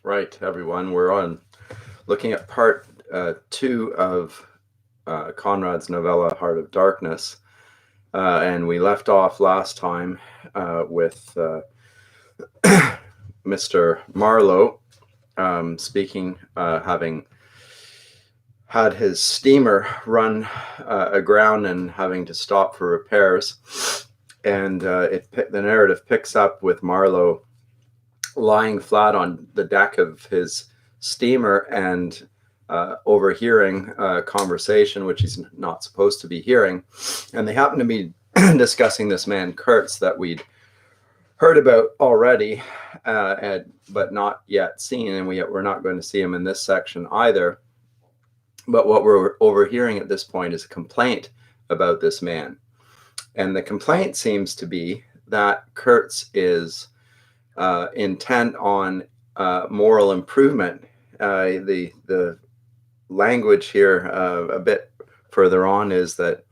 Right, everyone. We're on looking at part two of Conrad's novella, Heart of Darkness. And we left off last time with Mr. Marlowe speaking, having had his steamer run aground and having to stop for repairs. And the narrative picks up with Marlowe lying flat on the deck of his steamer and overhearing a conversation which he's not supposed to be hearing. And they happen to be discussing this man Kurtz that we'd heard about already, but not yet seen, and we're not going to see him in this section either. But what we're overhearing at this point is a complaint about this man. And the complaint seems to be that Kurtz is intent on moral improvement. The language here a bit further on is that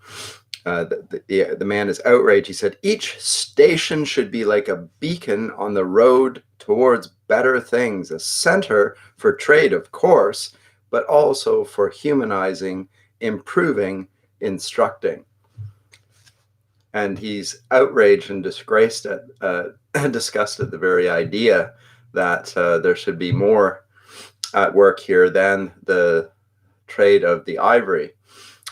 the man is outraged. He said, "Each station should be like a beacon on the road towards better things, a center for trade, of course, but also for humanizing, improving, instructing." And he's outraged and disgraced disgusted at the very idea that there should be more at work here than the trade of the ivory,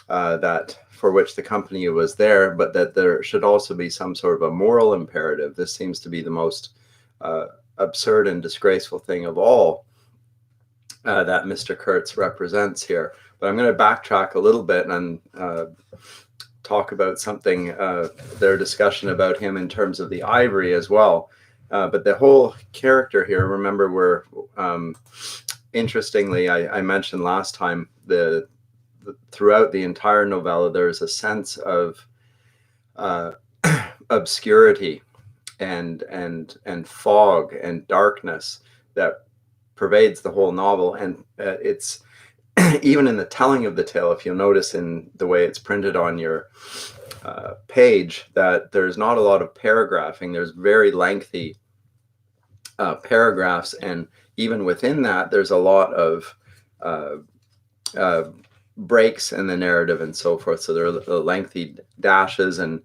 that for which the company was there, but that there should also be some sort of a moral imperative. This seems to be the most absurd and disgraceful thing of all that Mr. Kurtz represents here. But I'm going to backtrack a little bit and talk about something, their discussion about him in terms of the ivory as well. But the whole character here, remember, we're interestingly, I mentioned last time, throughout the entire novella, there's a sense of obscurity and fog and darkness that pervades the whole novel. And it's even in the telling of the tale, if you'll notice in the way it's printed on your page, that there's not a lot of paragraphing. There's very lengthy paragraphs, and even within that, there's a lot of breaks in the narrative and so forth. So there are lengthy dashes and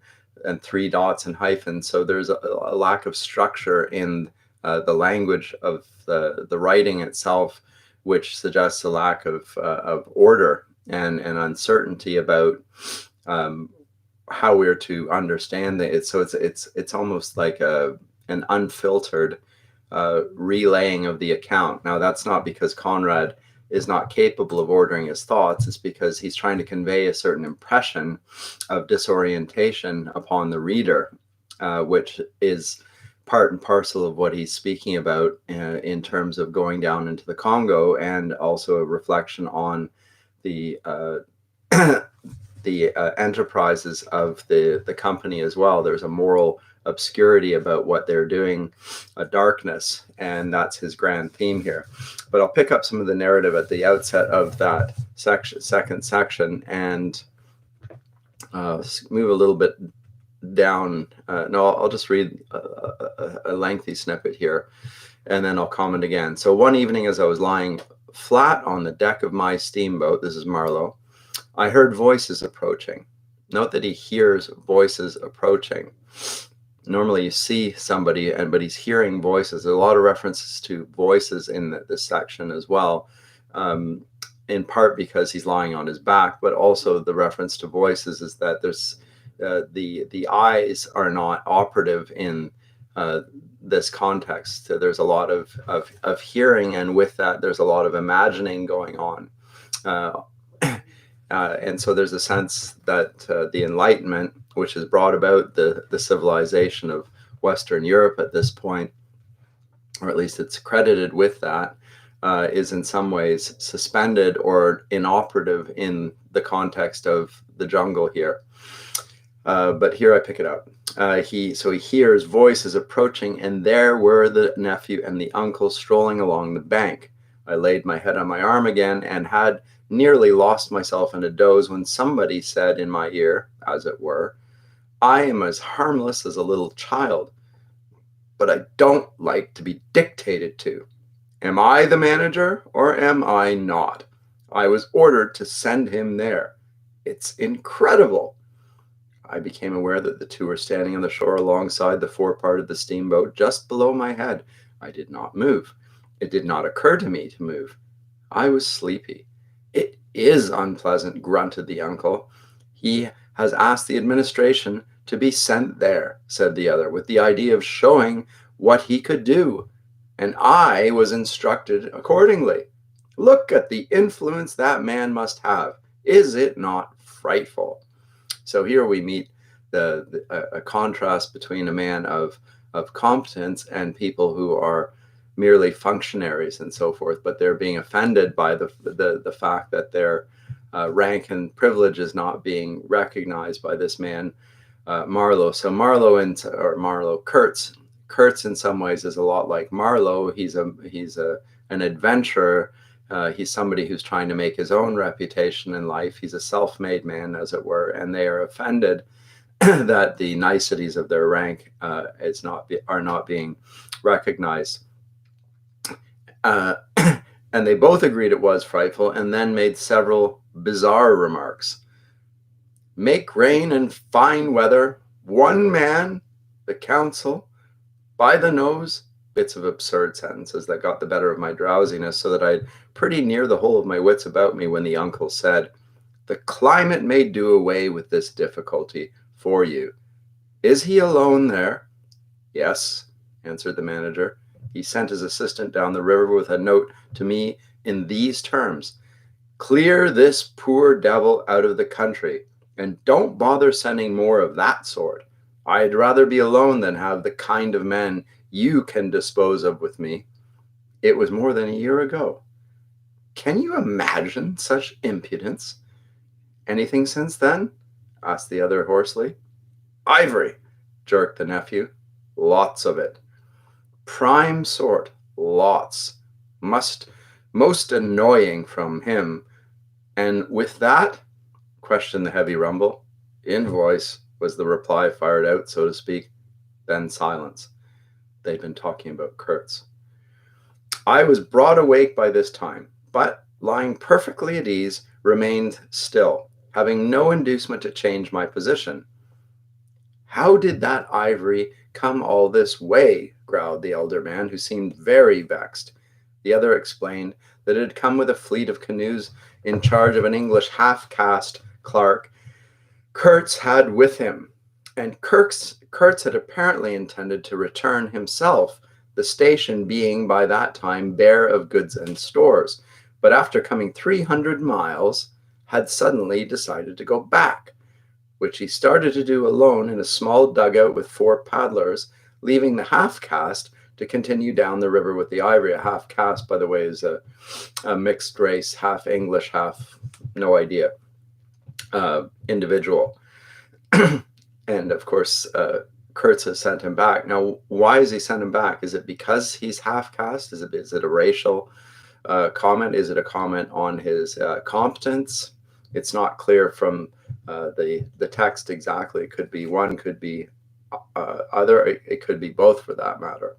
three dots and hyphens. So there's a lack of structure in the language of the writing itself, which suggests a lack of order and uncertainty about how we're to understand it. So it's almost like an unfiltered relaying of the account. Now, that's not because Conrad is not capable of ordering his thoughts. It's because he's trying to convey a certain impression of disorientation upon the reader, which is part and parcel of what he's speaking about in terms of going down into the Congo, and also a reflection on the enterprises of the company as well. There's a moral obscurity about what they're doing, a darkness, and that's his grand theme here. But I'll pick up some of the narrative at the outset of that second section, and move a little bit down. No, I'll just read a lengthy snippet here, and then I'll comment again. So one evening, as I was lying flat on the deck of my steamboat, this is Marlowe, I heard voices approaching. Note that he hears voices approaching. Normally you see somebody, but he's hearing voices. There's a lot of references to voices in this section as well, in part because he's lying on his back, but also the reference to voices is that there's the eyes are not operative in this context. So there's a lot of hearing, and with that there's a lot of imagining going on. And so there's a sense that the Enlightenment, which has brought about the civilization of Western Europe at this point, or at least it's credited with that, is in some ways suspended or inoperative in the context of the jungle here. But here I pick it up. He hears voices approaching, and there were the nephew and the uncle strolling along the bank. I laid my head on my arm again and had nearly lost myself in a doze when somebody said in my ear, as it were, "I am as harmless as a little child, but I don't like to be dictated to." Am I the manager or am I not? I was ordered to send him there. It's incredible. I became aware that the two were standing on the shore alongside the forepart of the steamboat just below my head. I did not move. It did not occur to me to move. I was sleepy. It is unpleasant, grunted the uncle. He has asked the administration to be sent there, said the other, with the idea of showing what he could do. And I was instructed accordingly. Look at the influence that man must have. Is it not frightful? So here we meet a contrast between a man of competence and people who are merely functionaries and so forth, but they're being offended by the fact that their rank and privilege is not being recognized by this man, Marlowe. So Marlowe or Marlow Kurtz. Kurtz in some ways is a lot like Marlowe. He's an adventurer. He's somebody who's trying to make his own reputation in life. He's a self-made man, as it were, and they are offended that the niceties of their rank are not being recognized. And they both agreed it was frightful, and then made several bizarre remarks. Make rain and fine weather, one man, the council, by the nose. Bits of absurd sentences that got the better of my drowsiness, so that I had pretty near the whole of my wits about me when the uncle said, the climate may do away with this difficulty for you. Is he alone there? Yes, answered the manager. He sent his assistant down the river with a note to me in these terms. Clear this poor devil out of the country, and don't bother sending more of that sort. I'd rather be alone than have the kind of men you can dispose of with me. It was more than a year ago. Can you imagine such impudence? Anything since then? Asked the other hoarsely. Ivory, jerked the nephew. Lots of it. Prime sort. Lots. Most annoying from him. And with that? Questioned the heavy rumble. Invoice, was the reply, fired out, so to speak. Then silence. They'd been talking about Kurtz. I was broad awake by this time, but lying perfectly at ease, remained still, having no inducement to change my position. How did that ivory come all this way? Growled the elder man, who seemed very vexed. The other explained that it had come with a fleet of canoes in charge of an English half-caste clerk Kurtz had with him, and Kurtz had apparently intended to return himself, the station being by that time bare of goods and stores, but after coming 300 miles, had suddenly decided to go back, which he started to do alone in a small dugout with 4 paddlers, leaving the half-caste to continue down the river with the ivory. A half-caste, by the way, is a mixed race, half English, half, no idea, individual. And of course, Kurtz has sent him back. Now, why has he sent him back? Is it because he's half-caste? Is it a racial comment? Is it a comment on his competence? It's not clear from the text exactly. It could be one, could be other. It could be both, for that matter.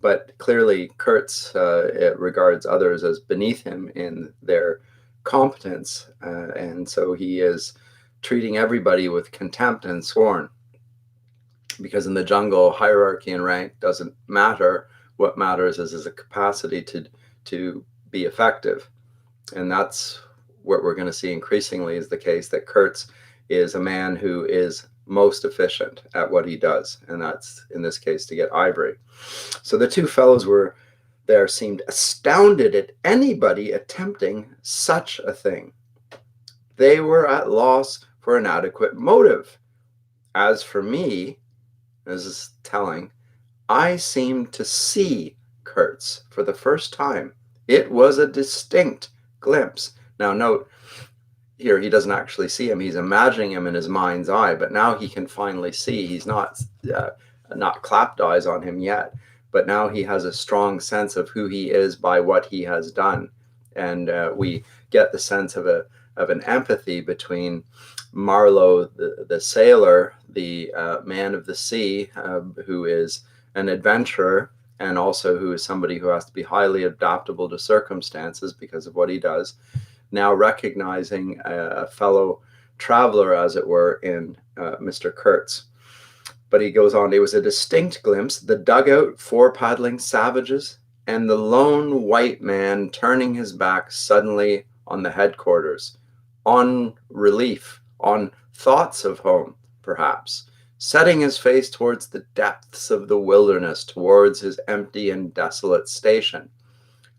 But clearly, Kurtz regards others as beneath him in their competence, and so he is treating everybody with contempt and scorn. Because in the jungle, hierarchy and rank doesn't matter. What matters is a capacity to be effective. And that's what we're going to see increasingly is the case, that Kurtz is a man who is most efficient at what he does. And that's, in this case, to get ivory. So the two fellows seemed astounded at anybody attempting such a thing. They were at loss for an adequate motive. As for me, this is telling, I seemed to see Kurtz for the first time. It was a distinct glimpse. Now note, here he doesn't actually see him. He's imagining him in his mind's eye, but now he can finally see. He's not clapped eyes on him yet, but now he has a strong sense of who he is by what he has done. And we get the sense of an empathy between Marlowe, the sailor, the man of the sea, who is an adventurer, and also who is somebody who has to be highly adaptable to circumstances because of what he does, now recognizing a fellow traveler, as it were, in Mr. Kurtz. But he goes on, it was a distinct glimpse, the dugout, four paddling savages, and the lone white man turning his back suddenly on the headquarters, on relief, on thoughts of home, perhaps, setting his face towards the depths of the wilderness, towards his empty and desolate station.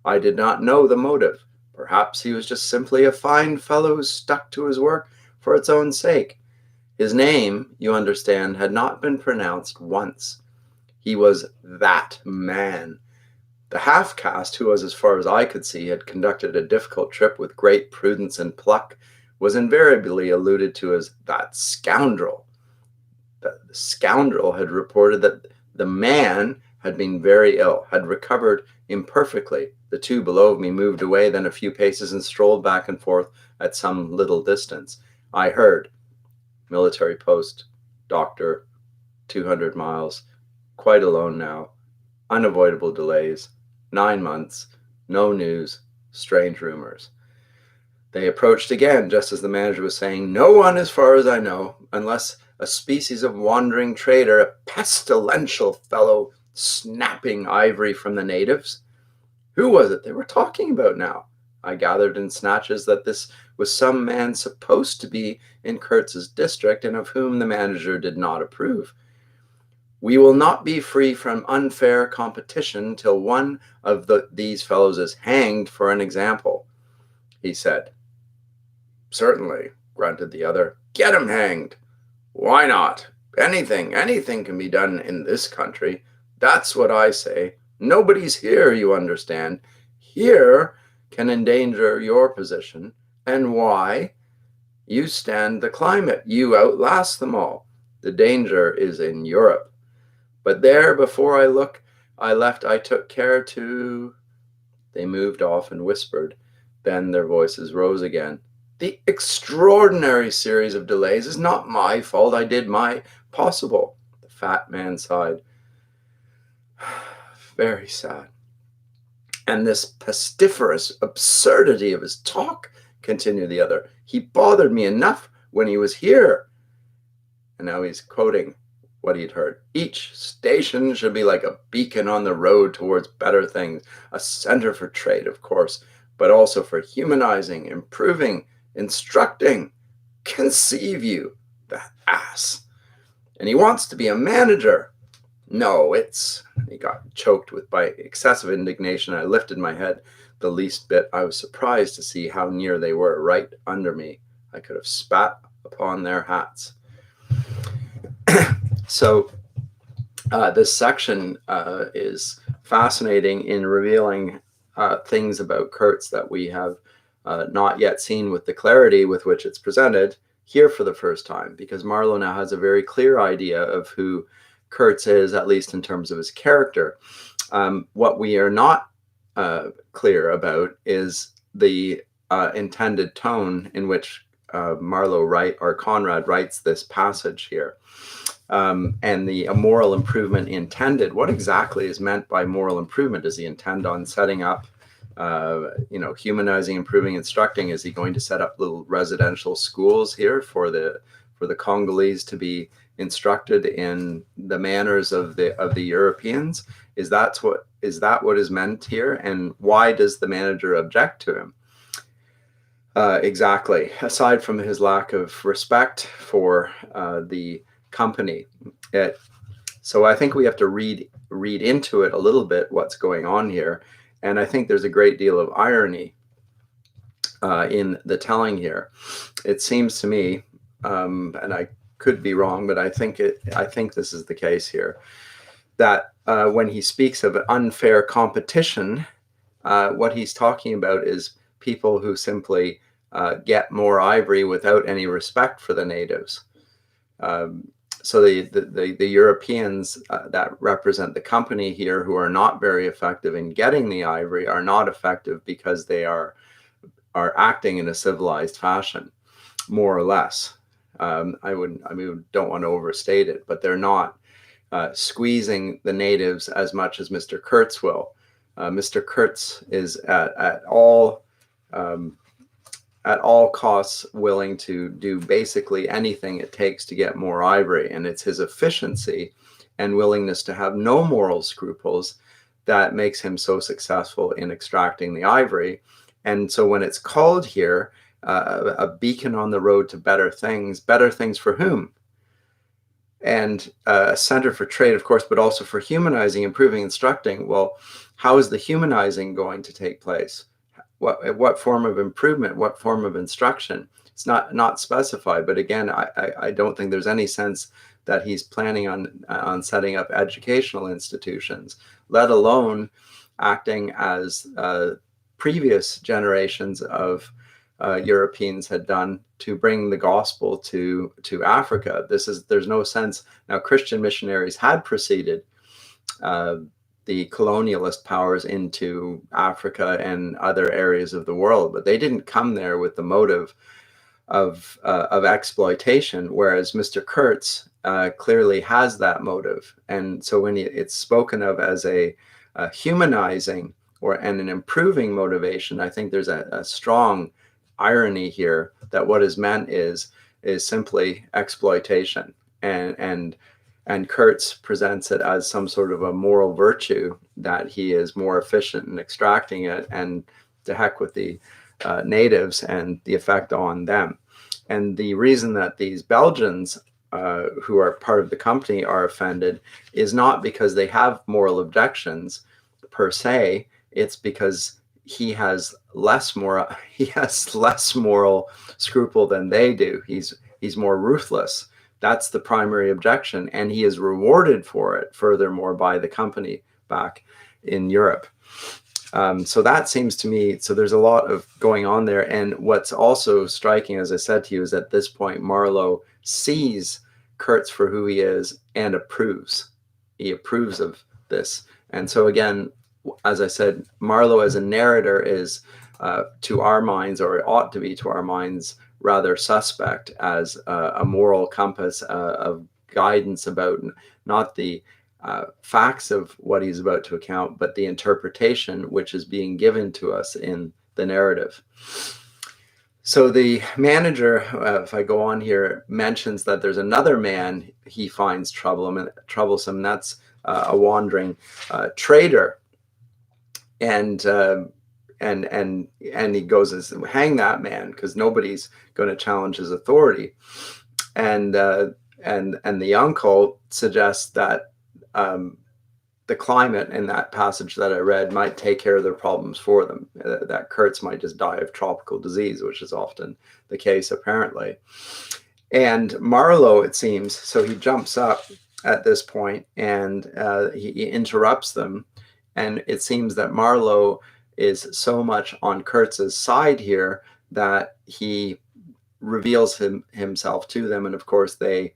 I did not know the motive. Perhaps he was just simply a fine fellow who stuck to his work for its own sake. His name, you understand, had not been pronounced once. He was that man. The half-caste, who was, as far as I could see, had conducted a difficult trip with great prudence and pluck, was invariably alluded to as that scoundrel. The scoundrel had reported that the man had been very ill, had recovered imperfectly. The two below me moved away then a few paces and strolled back and forth at some little distance. I heard, military post, doctor, 200 miles, quite alone now, unavoidable delays, 9 months, no news, strange rumors. They approached again, just as the manager was saying, no one, as far as I know, unless a species of wandering trader, a pestilential fellow snapping ivory from the natives. Who was it they were talking about now? I gathered in snatches that this was some man supposed to be in Kurtz's district and of whom the manager did not approve. We will not be free from unfair competition till one of these fellows is hanged for an example, he said. Certainly, grunted the other. Get him hanged. Why not? Anything can be done in this country. That's what I say. Nobody's here, you understand. Here can endanger your position. And why? You stand the climate. You outlast them all. The danger is in Europe. But there, before I left, I took care to... They moved off and whispered. Then their voices rose again. The extraordinary series of delays is not my fault. I did my possible. The fat man sighed. Very sad. And this pestiferous absurdity of his talk, continued the other. He bothered me enough when he was here. And now he's quoting what he'd heard. Each station should be like a beacon on the road towards better things, a center for trade, of course, but also for humanizing, improving, instructing. Conceive you, the ass. And he wants to be a manager. No, he got choked by excessive indignation. I lifted my head the least bit. I was surprised to see how near they were, right under me. I could have spat upon their hats. So this section is fascinating in revealing things about Kurtz that we have not yet seen with the clarity with which it's presented here for the first time, because Marlowe now has a very clear idea of who Kurtz is, at least in terms of his character. What we are not clear about is the intended tone in which Conrad writes this passage here. And the moral improvement intended. What exactly is meant by moral improvement? Does he intend on setting up, humanizing, improving, instructing? Is he going to set up little residential schools here for the Congolese to be instructed in the manners of the Europeans? Is that what is meant here? And why does the manager object to him? Exactly. Aside from his lack of respect for the company. So I think we have to read into it a little bit what's going on here. And I think there's a great deal of irony in the telling here. It seems to me, and I could be wrong, but I think this is the case here, that when he speaks of unfair competition, what he's talking about is people who simply get more ivory without any respect for the natives. So the Europeans that represent the company here, who are not very effective in getting the ivory, are not effective because they are acting in a civilized fashion, more or less. I don't want to overstate it, but they're not squeezing the natives as much as Mr. Kurtz will. Mr. Kurtz is at all costs willing to do basically anything it takes to get more ivory, and it's his efficiency and willingness to have no moral scruples that makes him so successful in extracting the ivory. And so when it's called here a beacon on the road to better things for whom? And a center for trade, of course, but also for humanizing, improving, instructing. Well, how is the humanizing going to take place? What form of improvement? What form of instruction? It's not specified. But again, I don't think there's any sense that he's planning on setting up educational institutions, let alone acting as previous generations of Europeans had done to bring the gospel to Africa. There's no sense. Now, Christian missionaries had preceded the colonialist powers into Africa and other areas of the world, but they didn't come there with the motive of exploitation, whereas Mr. Kurtz clearly has that motive. And so when it's spoken of as a humanizing and an improving motivation, I think there's a strong irony here that what is meant is simply exploitation, and Kurtz presents it as some sort of a moral virtue, that he is more efficient in extracting it, and to heck with the natives and the effect on them. And the reason that these Belgians who are part of the company are offended is not because they have moral objections per se. It's because he has less moral scruple than they do. He's more ruthless. That's the primary objection, and he is rewarded for it furthermore by the company back in Europe. So that seems to me, so there's a lot of going on there. And what's also striking, as I said to you, is at this point Marlowe sees Kurtz for who he is and approves. He approves of this. And so again, as I said, Marlowe as a narrator is to our minds, or it ought to be to our minds, rather suspect as a moral compass of guidance about not the facts of what he's about to account, but the interpretation which is being given to us in the narrative. So the manager, if I go on here, mentions that there's another man he finds troublesome. That's a wandering trader, and he goes, hang that man, because nobody's going to challenge his authority. And the uncle suggests that the climate in that passage that I read might take care of their problems for them, that Kurtz might just die of tropical disease, which is often the case apparently. And Marlowe, it seems, so he jumps up at this point and he interrupts them, and it seems that Marlowe is so much on Kurtz's side here that he reveals himself to them, and of course they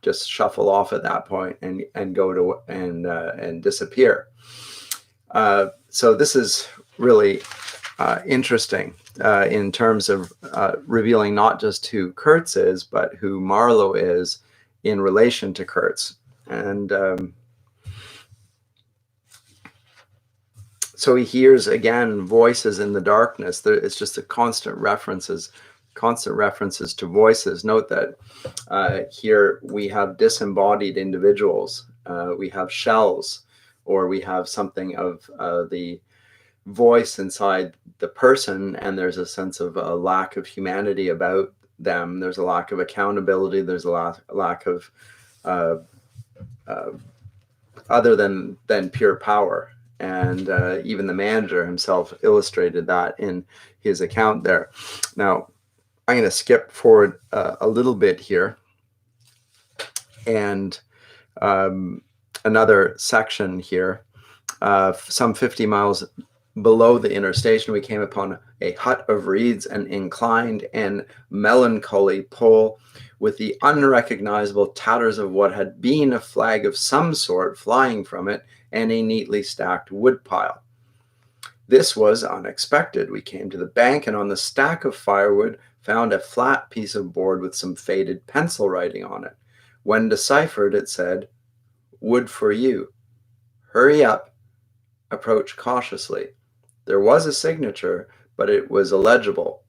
just shuffle off at that point and go to and disappear. So this is really interesting in terms of revealing not just who Kurtz is, but who Marlowe is in relation to Kurtz. And so he hears again voices in the darkness. It's just a constant references to voices. Note that here we have disembodied individuals. We have shells, or we have something of the voice inside the person, and there's a sense of a lack of humanity about them. There's a lack of accountability. There's a lack of other than pure power. And even the manager himself illustrated that in his account there. Now, I'm going to skip forward a little bit here. And another section here, some 50 miles below the inner station, we came upon a hut of reeds, an inclined and melancholy pole with the unrecognizable tatters of what had been a flag of some sort flying from it, and a neatly stacked wood pile. This was unexpected. We came to the bank, and on the stack of firewood found a flat piece of board with some faded pencil writing on it. When deciphered, it said, wood for you. Hurry up. Approach cautiously. There was a signature, but it was illegible.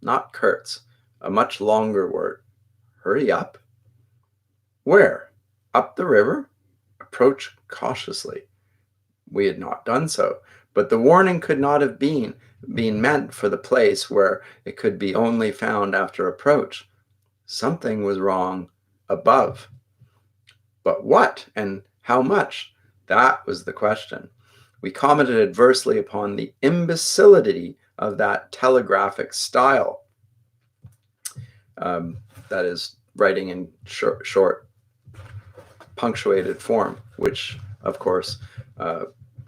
Not Kurtz. A much longer word. Hurry up? Where? Up the river? Approach cautiously. We had not done so, but the warning could not have been meant for the place where it could be only found after approach. Something was wrong above. But what and how much? That was the question. We commented adversely upon the imbecility of that telegraphic style. That is, writing in short punctuated form, which, of course,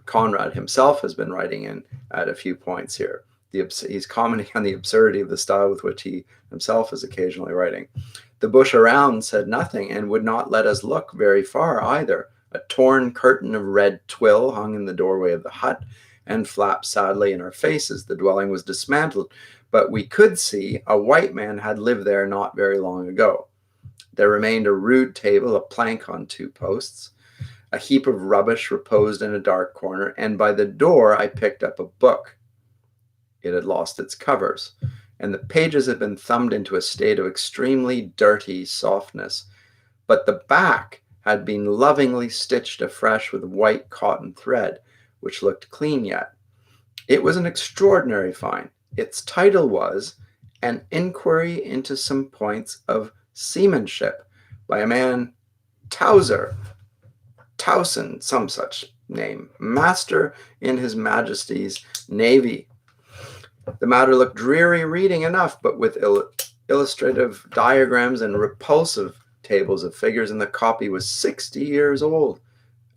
Conrad himself has been writing in at a few points here. He's commenting on the absurdity of the style with which he himself is occasionally writing. The bush around said nothing and would not let us look very far either. A torn curtain of red twill hung in the doorway of the hut and flapped sadly in our faces. The dwelling was dismantled, but we could see a white man had lived there not very long ago. There remained a rude table, a plank on 2 posts. A heap of rubbish reposed in a dark corner, and by the door I picked up a book. It had lost its covers, and the pages had been thumbed into a state of extremely dirty softness. But the back had been lovingly stitched afresh with white cotton thread, which looked clean yet. It was an extraordinary find. Its title was An Inquiry into Some Points of Seamanship by a man Towson, some such name, master in His Majesty's Navy. The matter looked dreary reading enough, but with illustrative diagrams and repulsive tables of figures, and the copy was 60 years old.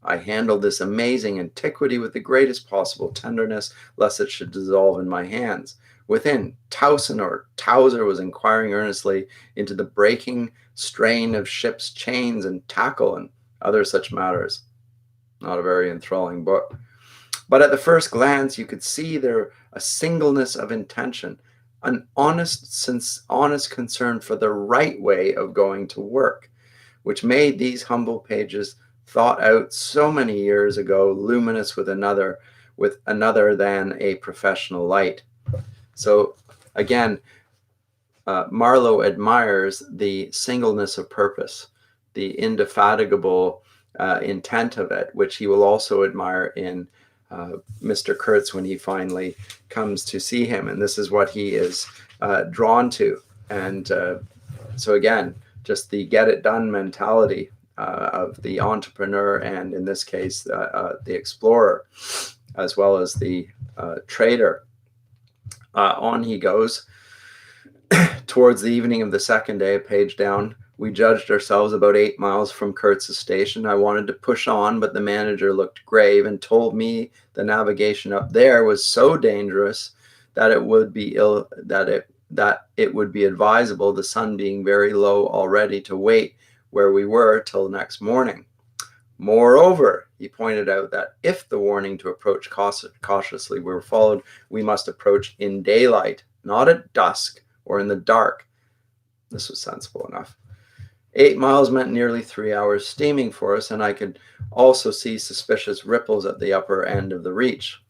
I handled this amazing antiquity with the greatest possible tenderness, lest it should dissolve in my hands. Within, Towson or Towser was inquiring earnestly into the breaking strain of ships' chains and tackle and other such matters. Not a very enthralling book. But at the first glance, you could see there a singleness of intention, an honest concern for the right way of going to work, which made these humble pages, thought out so many years ago, luminous with another than a professional light. So again, Marlowe admires the singleness of purpose, the indefatigable intent of it, which he will also admire in Mr. Kurtz when he finally comes to see him. And this is what he is drawn to. And so again, just the get it done mentality of the entrepreneur, and in this case, the explorer, as well as the trader. On he goes. Towards the evening of the second day, a page down, we judged ourselves about 8 miles from Kurtz's station. I wanted to push on, but the manager looked grave and told me the navigation up there was so dangerous that it would be advisable, the sun being very low already, to wait where we were till next morning. Moreover, he pointed out that if the warning to approach cautiously were followed, we must approach in daylight, not at dusk or in the dark. This was sensible enough. 8 miles meant nearly 3 hours steaming for us, and I could also see suspicious ripples at the upper end of the reach.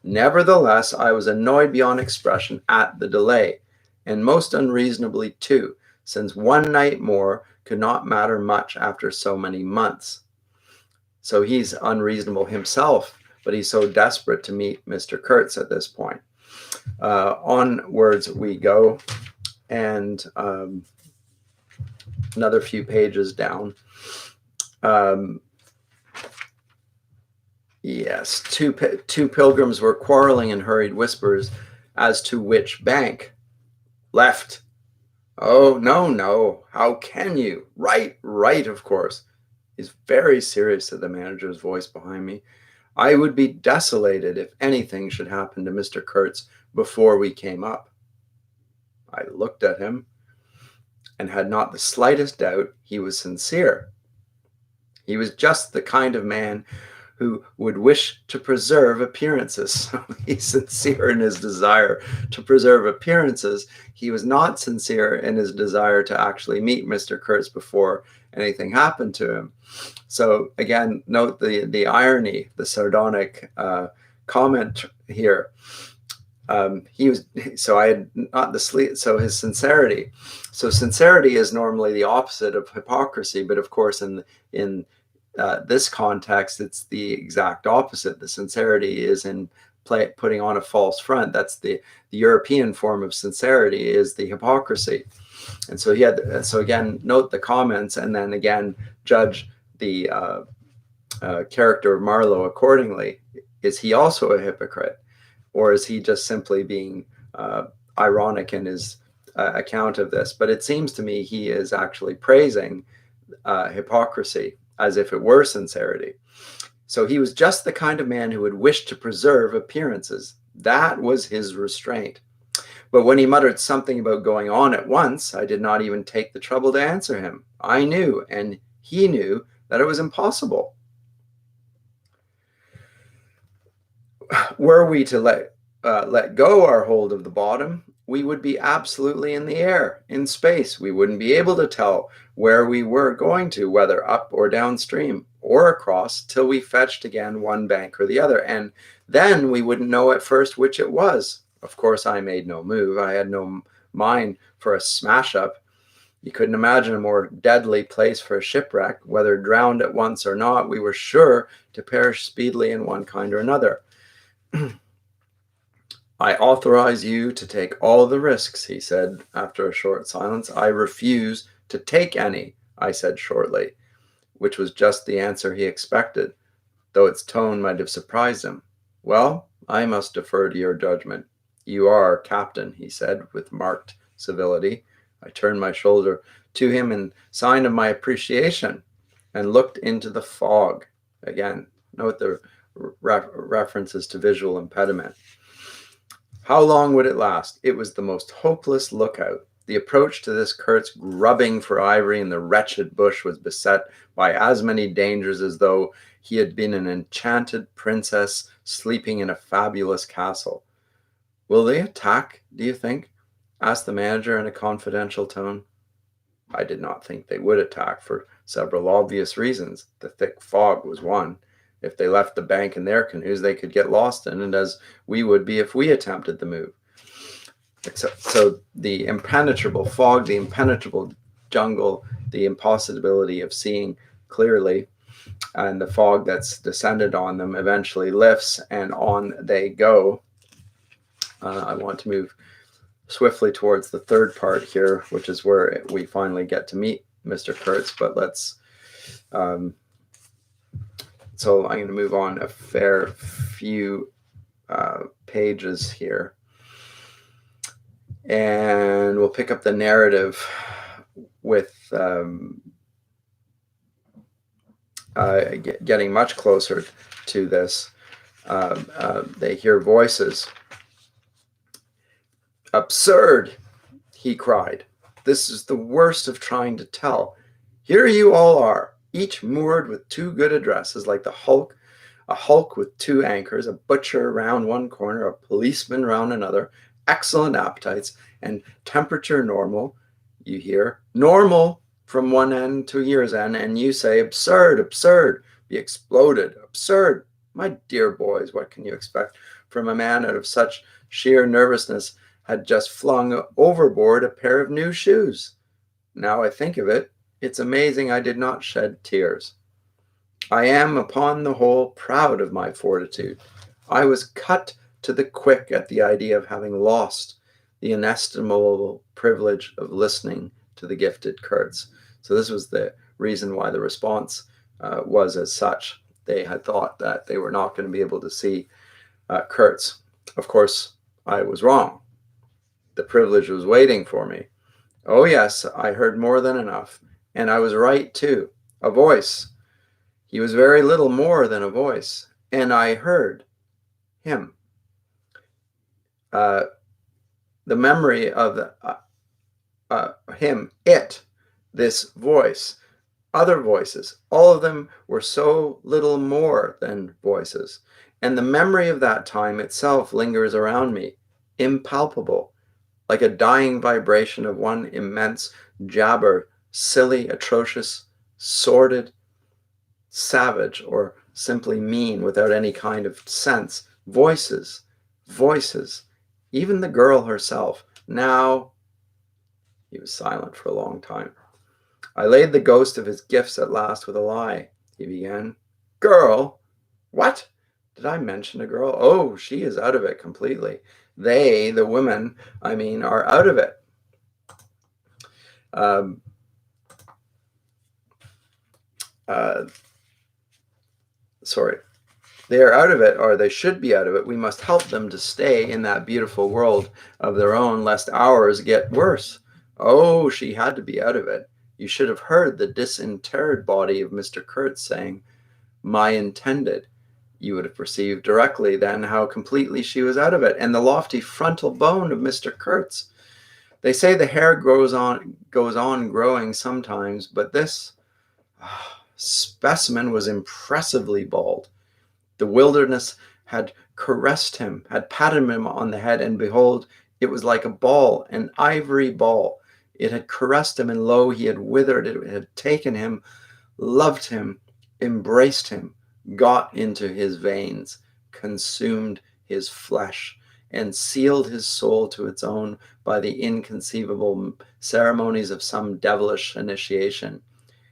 Nevertheless, I was annoyed beyond expression at the delay, and most unreasonably too, since 1 night more could not matter much after so many months. So he's unreasonable himself, but he's so desperate to meet Mr. Kurtz at this point. Onwards we go, and another few pages down. Yes, two pilgrims were quarreling in hurried whispers as to which bank. Left. Oh, no, how can you? Right, of course. He's very serious, said the manager's voice behind me. I would be desolated if anything should happen to Mr. Kurtz before we came up. I looked at him and had not the slightest doubt he was sincere. He was just the kind of man who would wish to preserve appearances. So he's sincere in his desire to preserve appearances. He was not sincere in his desire to actually meet Mr. Kurtz before anything happened to him. So again, note the irony, the sardonic comment here. He was, so I had not the sleep, so his sincerity. So sincerity is normally the opposite of hypocrisy, but of course in this context, it's the exact opposite. The sincerity is in putting on a false front. That's the European form of sincerity, is the hypocrisy. And so so again, note the comments, and then again judge the character of Marlowe accordingly. Is he also a hypocrite? Or is he just simply being ironic in his account of this? But it seems to me he is actually praising hypocrisy as if it were sincerity. So he was just the kind of man who would wish to preserve appearances. That was his restraint. But when he muttered something about going on at once, I did not even take the trouble to answer him. I knew, and he knew, that it was impossible. Were we to let go our hold of the bottom, we would be absolutely in the air, in space. We wouldn't be able to tell where we were going to, whether up or downstream or across, till we fetched again one bank or the other. And then we wouldn't know at first which it was. Of course, I made no move. I had no mind for a smash up. You couldn't imagine a more deadly place for a shipwreck. Whether drowned at once or not, we were sure to perish speedily in one kind or another. I authorize you to take all the risks, he said after a short silence. I refuse to take any, I said shortly, which was just the answer he expected, though its tone might have surprised him. Well, I must defer to your judgment. You are captain, he said with marked civility. I turned my shoulder to him in sign of my appreciation and looked into the fog. Again, note the references to visual impediment. How long would it last? It was the most hopeless lookout. The approach to this Kurtz grubbing for ivory in the wretched bush was beset by as many dangers as though he had been an enchanted princess sleeping in a fabulous castle. Will they attack, do you think? Asked the manager in a confidential tone. I did not think they would attack for several obvious reasons. The thick fog was one. If they left the bank in their canoes, they could get lost in it, as we would be if we attempted the move. So the impenetrable fog, the impenetrable jungle, the impossibility of seeing clearly, and the fog that's descended on them eventually lifts, and on they go. I want to move swiftly towards the third part here, which is where we finally get to meet Mr. Kurtz, but let's... So I'm going to move on a fair few pages here. And we'll pick up the narrative with getting much closer to this. They hear voices. Absurd, he cried. This is the worst of trying to tell. Here you all are, each moored with two good addresses, like a hulk with two anchors, a butcher round one corner, a policeman round another, excellent appetites, and temperature normal. You hear normal from one end to year's end, and you say absurd, absurd, be exploded, absurd. My dear boys, what can you expect from a man out of such sheer nervousness had just flung overboard a pair of new shoes? Now I think of it, it's amazing I did not shed tears. I am, upon the whole, proud of my fortitude. I was cut to the quick at the idea of having lost the inestimable privilege of listening to the gifted Kurtz. So this was the reason why the response was as such. They had thought that they were not going to be able to see Kurtz. Of course, I was wrong. The privilege was waiting for me. Oh yes, I heard more than enough. And I was right too. A voice. He was very little more than a voice. And I heard him. The memory of him, this voice, other voices, all of them were so little more than voices. And the memory of that time itself lingers around me, impalpable, like a dying vibration of one immense jabber, silly, atrocious, sordid, savage, or simply mean without any kind of sense. Voices, voices, even the girl herself. Now, he was silent for a long time. I laid the ghost of his gifts at last with a lie, he began. Girl? What? Did I mention a girl? Oh, she is out of it completely. They, the women, I mean, are out of it. Sorry. They are out of it, or they should be out of it. We must help them to stay in that beautiful world of their own, lest ours get worse. Oh, she had to be out of it. You should have heard the disinterred body of Mr. Kurtz saying, my intended. You would have perceived directly then how completely she was out of it. And the lofty frontal bone of Mr. Kurtz. They say the hair goes on growing sometimes, but this specimen was impressively bald. The wilderness had caressed him, had patted him on the head, and behold, it was like a ball, an ivory ball. It had caressed him, and lo, he had withered. It had taken him, loved him, embraced him, got into his veins, consumed his flesh, and sealed his soul to its own by the inconceivable ceremonies of some devilish initiation.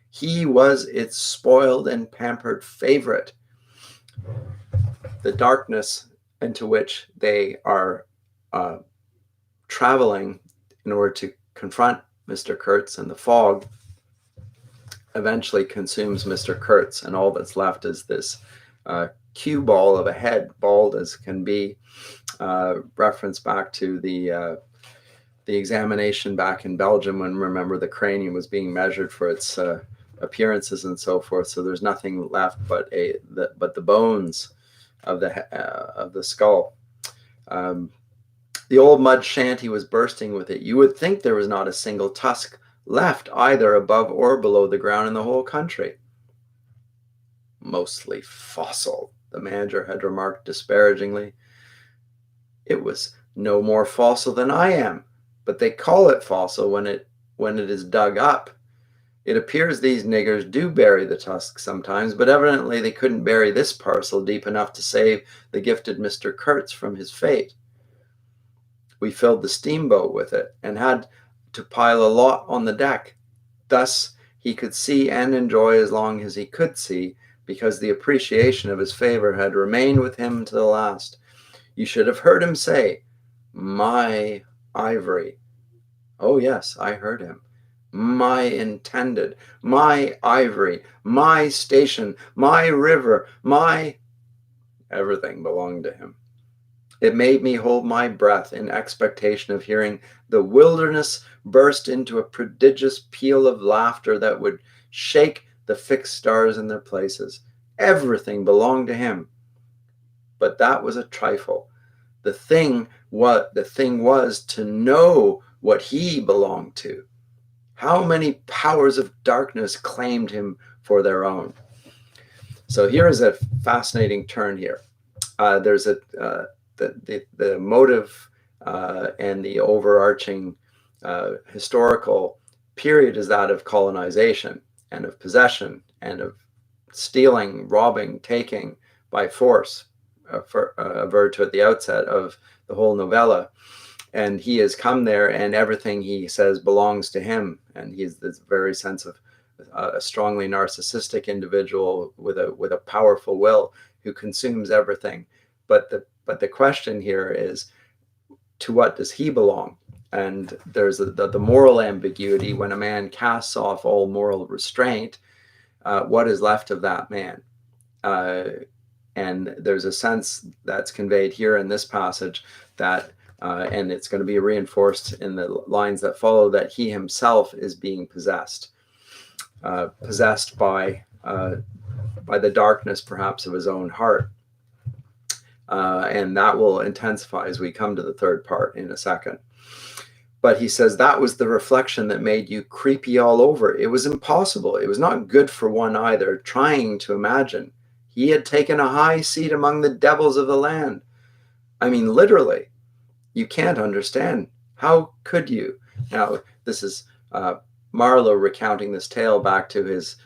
He was its spoiled and pampered favorite. The darkness into which they are traveling in order to confront Mr. Kurtz, and the fog eventually consumes Mr. Kurtz, and all that's left is this cue ball of a head, bald as can be. Reference back to the examination back in Belgium when, remember, the cranium was being measured for its appearances and so forth. So there's nothing left but the bones of the skull. The old mud shanty was bursting with it. You would think there was not a single tusk left either above or below the ground in the whole country. Mostly fossil, the manager had remarked disparagingly. It was no more fossil than I am, but they call it fossil when it is dug up. It appears these niggers do bury the tusk sometimes, but evidently they couldn't bury this parcel deep enough to save the gifted Mr. Kurtz from his fate. We filled the steamboat with it and had to pile a lot on the deck. Thus he could see and enjoy as long as he could see, because the appreciation of his favor had remained with him to the last. You should have heard him say, my ivory. Oh yes, I heard him. My intended, my ivory, my station, my river, my... Everything belonged to him. It made me hold my breath in expectation of hearing the wilderness burst into a prodigious peal of laughter that would shake the fixed stars in their places. Everything belonged to him. But that was a trifle. The thing was to know what he belonged to. How many powers of darkness claimed him for their own? So here is a fascinating turn here. There's the motive and the overarching historical period is that of colonization and of possession and of stealing, robbing, taking by force, averred to at the outset of the whole novella. And he has come there, and everything he says belongs to him. And he's this very sense of a strongly narcissistic individual with a powerful will who consumes everything. But the question here is, to what does he belong? And there's the moral ambiguity. When a man casts off all moral restraint, what is left of that man? And there's a sense that's conveyed here in this passage that, and it's going to be reinforced in the lines that follow, that he himself is being possessed by the darkness, perhaps, of his own heart. And that will intensify as we come to the third part in a second. But he says that was the reflection that made you creepy all over. It was impossible. It was not good for one either, trying to imagine. He had taken a high seat among the devils of the land. I mean, literally. You can't understand. How could you? Now, this is Marlowe recounting this tale back to his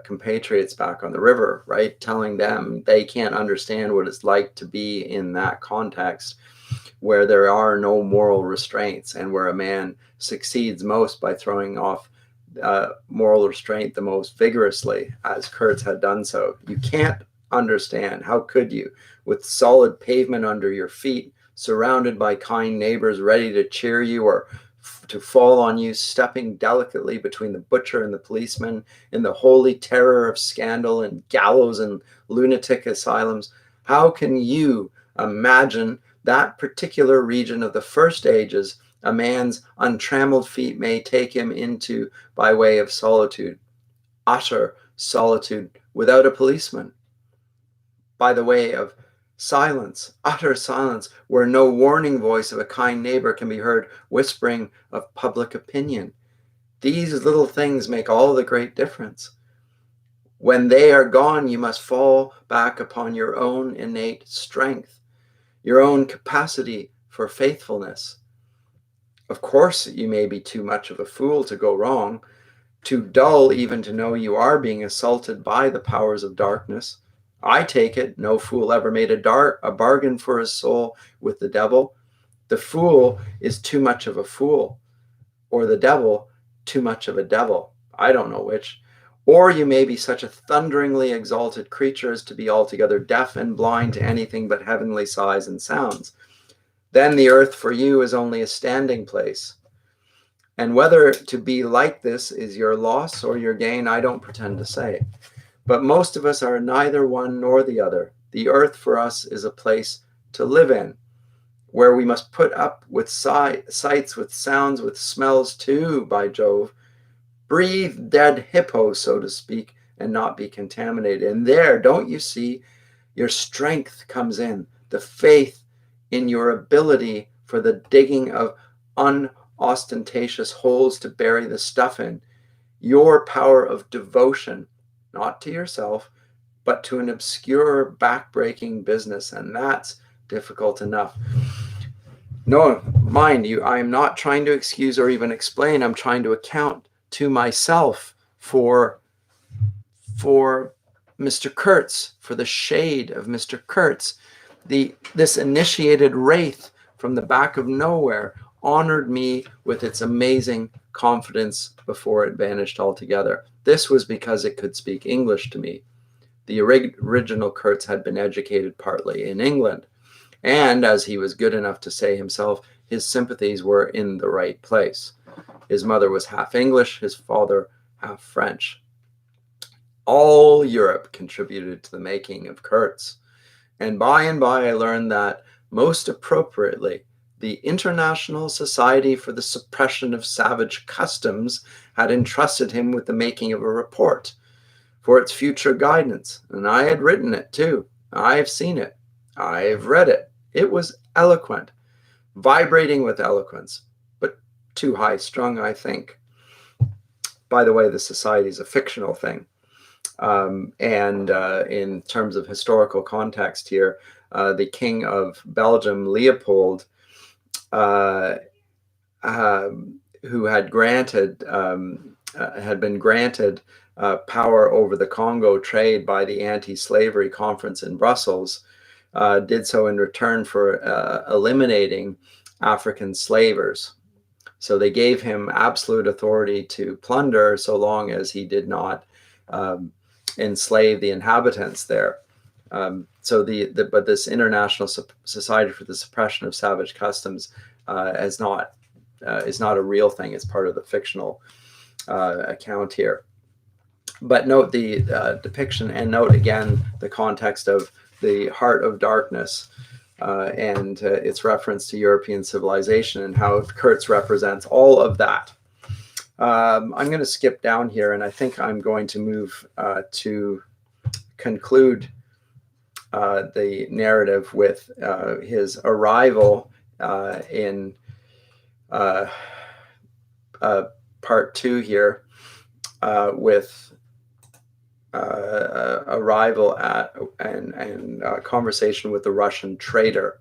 compatriots back on the river, right? Telling them they can't understand what it's like to be in that context where there are no moral restraints and where a man succeeds most by throwing off moral restraint the most vigorously, as Kurtz had done so. You can't understand, how could you, with solid pavement under your feet, surrounded by kind neighbors ready to cheer you or to fall on you, stepping delicately between the butcher and the policeman in the holy terror of scandal and gallows and lunatic asylums. How can you imagine that particular region of the first ages a man's untrammeled feet may take him into by way of solitude, utter solitude without a policeman, by the way of silence, utter silence, where no warning voice of a kind neighbor can be heard whispering of public opinion? These little things make all the great difference. When they are gone, you must fall back upon your own innate strength, your own capacity for faithfulness. Of course, you may be too much of a fool to go wrong, too dull even to know you are being assaulted by the powers of darkness. I take it no fool ever made a bargain for his soul with the devil. The fool is too much of a fool, or the devil too much of a devil. I don't know which. Or you may be such a thunderingly exalted creature as to be altogether deaf and blind to anything but heavenly sighs and sounds. Then the earth for you is only a standing place. And whether to be like this is your loss or your gain, I don't pretend to say. But most of us are neither one nor the other. The earth for us is a place to live in, where we must put up with sights, with sounds, with smells too, by Jove. Breathe dead hippo, so to speak, and not be contaminated. And there, don't you see, your strength comes in, the faith in your ability for the digging of unostentatious holes to bury the stuff in, your power of devotion, not to yourself, but to an obscure, back-breaking business, and that's difficult enough. No, mind you, I'm not trying to excuse or even explain. I'm trying to account to myself for Mr. Kurtz, for the shade of Mr. Kurtz. This initiated wraith from the back of nowhere honored me with its amazing confidence before it vanished altogether. This was because it could speak English to me. The original Kurtz had been educated partly in England, and as he was good enough to say himself, his sympathies were in the right place. His mother was half English, his father half French. All Europe contributed to the making of Kurtz. And by I learned that, most appropriately, the International Society for the Suppression of Savage Customs had entrusted him with the making of a report for its future guidance. And I had written it too. I've seen it. I've read it. It was eloquent, vibrating with eloquence, but too high-strung, I think. By the way, the society is a fictional thing. In terms of historical context here, the King of Belgium, Leopold, who had been granted power over the Congo trade by the anti-slavery conference in Brussels, did so in return for eliminating African slavers. So they gave him absolute authority to plunder so long as he did not enslave the inhabitants there. But this International Society for the Suppression of Savage Customs is not a real thing. It's part of the fictional account here. But note the depiction, and note again the context of the heart of darkness and its reference to European civilization and how Kurtz represents all of that. I'm going to skip down here, and I think I'm going to move to conclude the narrative with his arrival in part 2 here, with arrival at and conversation with the Russian trader.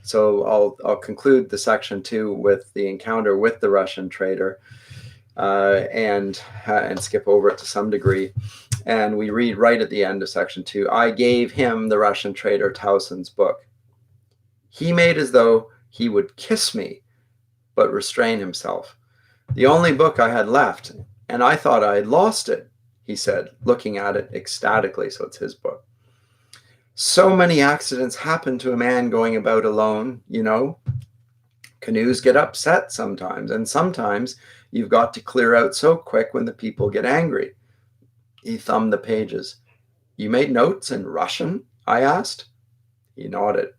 So I'll conclude the section 2 with the encounter with the Russian trader. and skip over it to some degree. And we read right at the end of section 2, I gave him the Russian trader Towson's book. He made as though he would kiss me, but restrain himself. The only book I had left, and I thought I had lost it, he said, looking at it ecstatically. So it's his book. So many accidents happen to a man going about alone, you know. Canoes get upset sometimes, and sometimes you've got to clear out so quick when the people get angry. He thumbed the pages. You made notes in Russian? I asked. He nodded.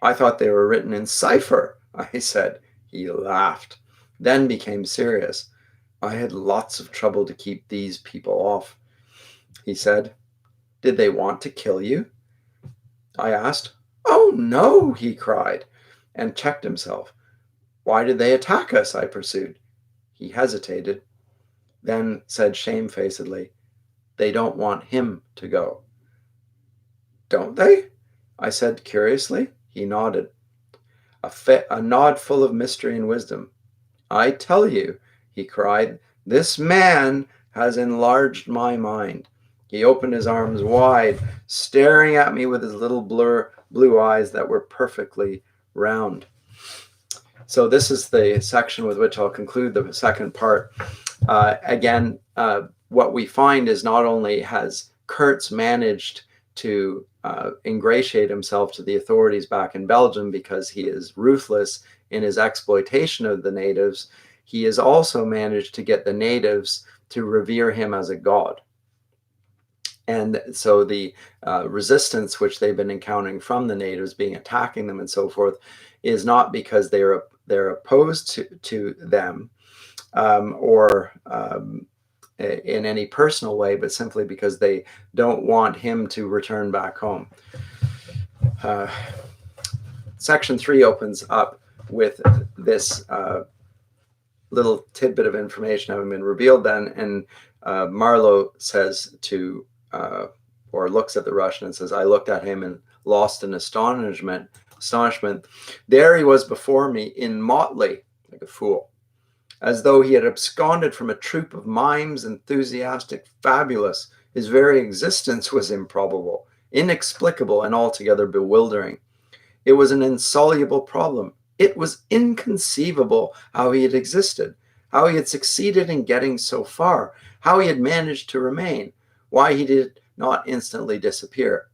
I thought they were written in cipher, I said. He laughed, then became serious. I had lots of trouble to keep these people off, he said. Did they want to kill you? I asked. Oh, no, he cried, and checked himself. Why did they attack us? I pursued. He hesitated, then said shamefacedly, they don't want him to go. Don't they? I said curiously. He nodded. A nod full of mystery and wisdom. I tell you, he cried, this man has enlarged my mind. He opened his arms wide, staring at me with his little blue eyes that were perfectly round. So this is the section with which I'll conclude the second part. Again, what we find is not only has Kurtz managed to ingratiate himself to the authorities back in Belgium because he is ruthless in his exploitation of the natives, he has also managed to get the natives to revere him as a god. And so the resistance which they've been encountering from the natives, being attacking them and so forth, is not because they're opposed to them or in any personal way, but simply because they don't want him to return back home. Section 3 opens up with this little tidbit of information having been revealed then, and Marlowe says to, or looks at the Russian and says, I looked at him and lost in astonishment. There he was before me in motley, like a fool, as though he had absconded from a troop of mimes, enthusiastic, fabulous. His very existence was improbable, inexplicable, and altogether bewildering. It was an insoluble problem. It was inconceivable how he had existed, how he had succeeded in getting so far, how he had managed to remain, why he did not instantly disappear.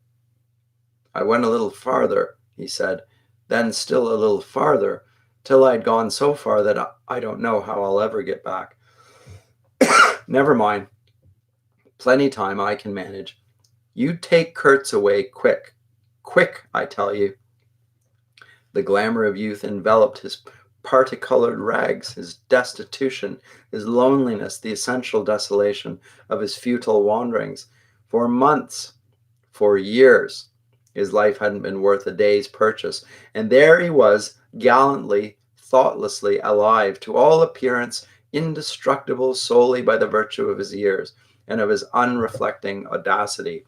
I went a little farther, he said, then still a little farther, till I'd gone so far that I don't know how I'll ever get back. Never mind. Plenty time, I can manage. You take Kurtz away quick. Quick, I tell you. The glamour of youth enveloped his parti-colored rags, his destitution, his loneliness, the essential desolation of his futile wanderings. For months, for years, his life hadn't been worth a day's purchase. And there he was, gallantly, thoughtlessly alive, to all appearance indestructible solely by the virtue of his years and of his unreflecting audacity.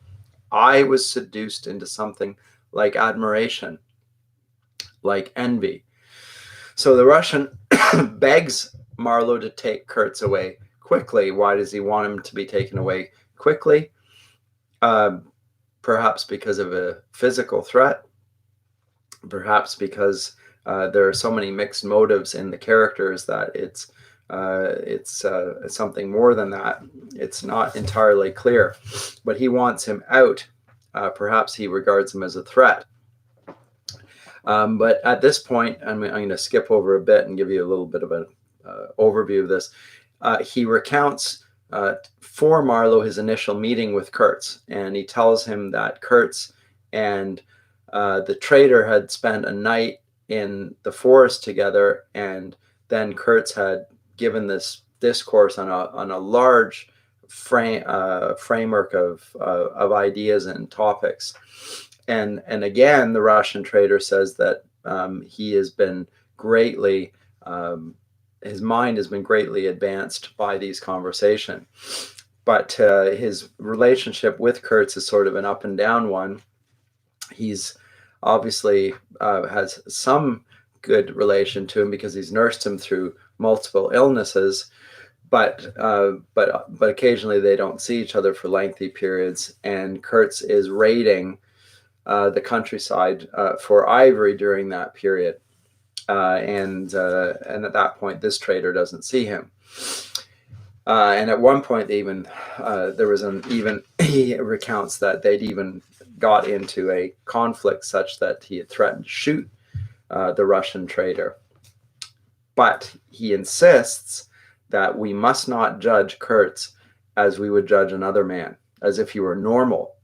I was seduced into something like admiration, like envy. So the Russian begs Marlowe to take Kurtz away quickly. Why does he want him to be taken away quickly? Perhaps because of a physical threat, perhaps because there are so many mixed motives in the characters that it's something more than that. It's not entirely clear, but he wants him out. Perhaps he regards him as a threat. But at this point, I'm going to skip over a bit and give you a little bit of an overview of this. He recounts for Marlowe his initial meeting with Kurtz, and he tells him that Kurtz and the trader had spent a night in the forest together, and then Kurtz had given this discourse on a large framework of ideas and topics. And again, the Russian trader says that he has been greatly, his mind has been greatly advanced by these conversations. But his relationship with Kurtz is sort of an up and down one. He's obviously has some good relation to him because he's nursed him through multiple illnesses. but occasionally they don't see each other for lengthy periods, and Kurtz is raiding the countryside for ivory during that period, and at that point this trader doesn't see him. And at one point, even he recounts that they'd even got into a conflict such that he had threatened to shoot the Russian trader. But he insists that we must not judge Kurtz as we would judge another man, as if he were normal.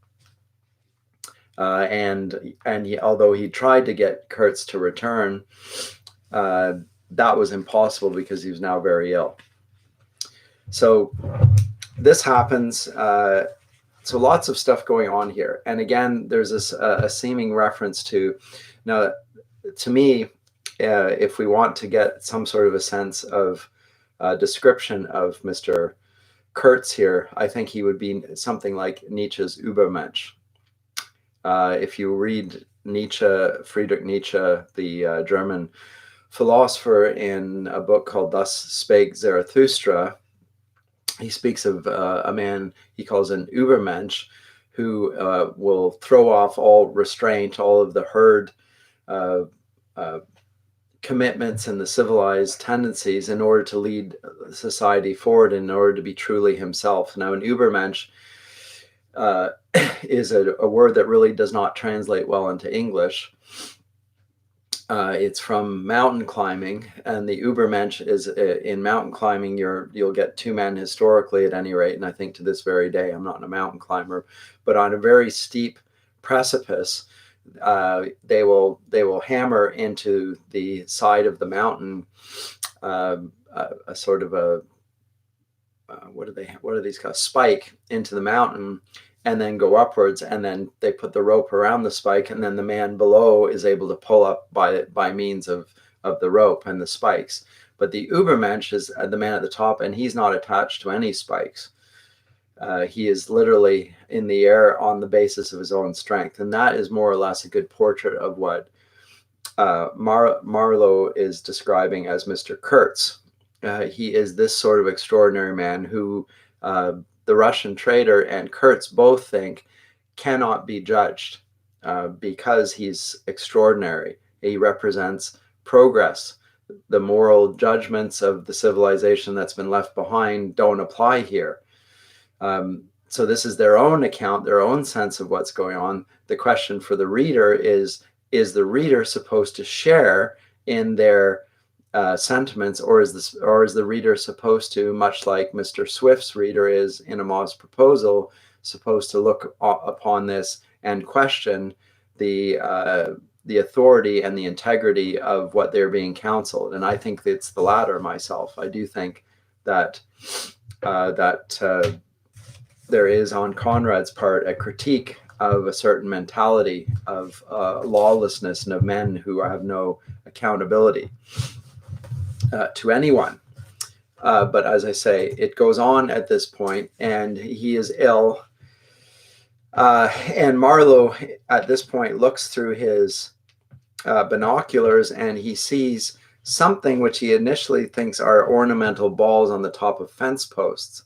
Although he tried to get Kurtz to return, that was impossible because he was now very ill. So this happens. So lots of stuff going on here. And again, there's this a seeming reference to, now, to me, if we want to get some sort of a sense of description of Mr. Kurtz here, I think he would be something like Nietzsche's Übermensch. If you read Nietzsche, Friedrich Nietzsche, the German philosopher, in a book called Thus Spake Zarathustra, he speaks of a man he calls an Übermensch, who will throw off all restraint, all of the herd commitments and the civilized tendencies in order to lead society forward, in order to be truly himself. Now, an Übermensch is a word that really does not translate well into English. It's from mountain climbing, and the Übermensch is in mountain climbing. You'll get two men historically, at any rate, and I think to this very day, I'm not a mountain climber, but on a very steep precipice, they will hammer into the side of the mountain a sort of a what are these called, spike into the mountain, and then go upwards, and then they put the rope around the spike, and then the man below is able to pull up by means of the rope and the spikes. But the Übermensch is the man at the top, and he's not attached to any spikes. He is literally in the air on the basis of his own strength, and that is more or less a good portrait of what Marlowe is describing as Mr. Kurtz. He is this sort of extraordinary man who the Russian trader and Kurtz both think cannot be judged because he's extraordinary. He represents progress. The moral judgments of the civilization that's been left behind don't apply here. So this is their own account, their own sense of what's going on. The question for the reader is the reader supposed to share in their sentiments, or is the reader supposed to, much like Mr. Swift's reader is in A Moth's Proposal, supposed to look upon this and question the authority and the integrity of what they're being counseled? And I think it's the latter myself. I do think that there is, on Conrad's part, a critique of a certain mentality of lawlessness and of men who have no accountability to anyone. But as I say, it goes on at this point, and he is ill. And Marlowe, at this point, looks through his binoculars, and he sees something which he initially thinks are ornamental balls on the top of fence posts.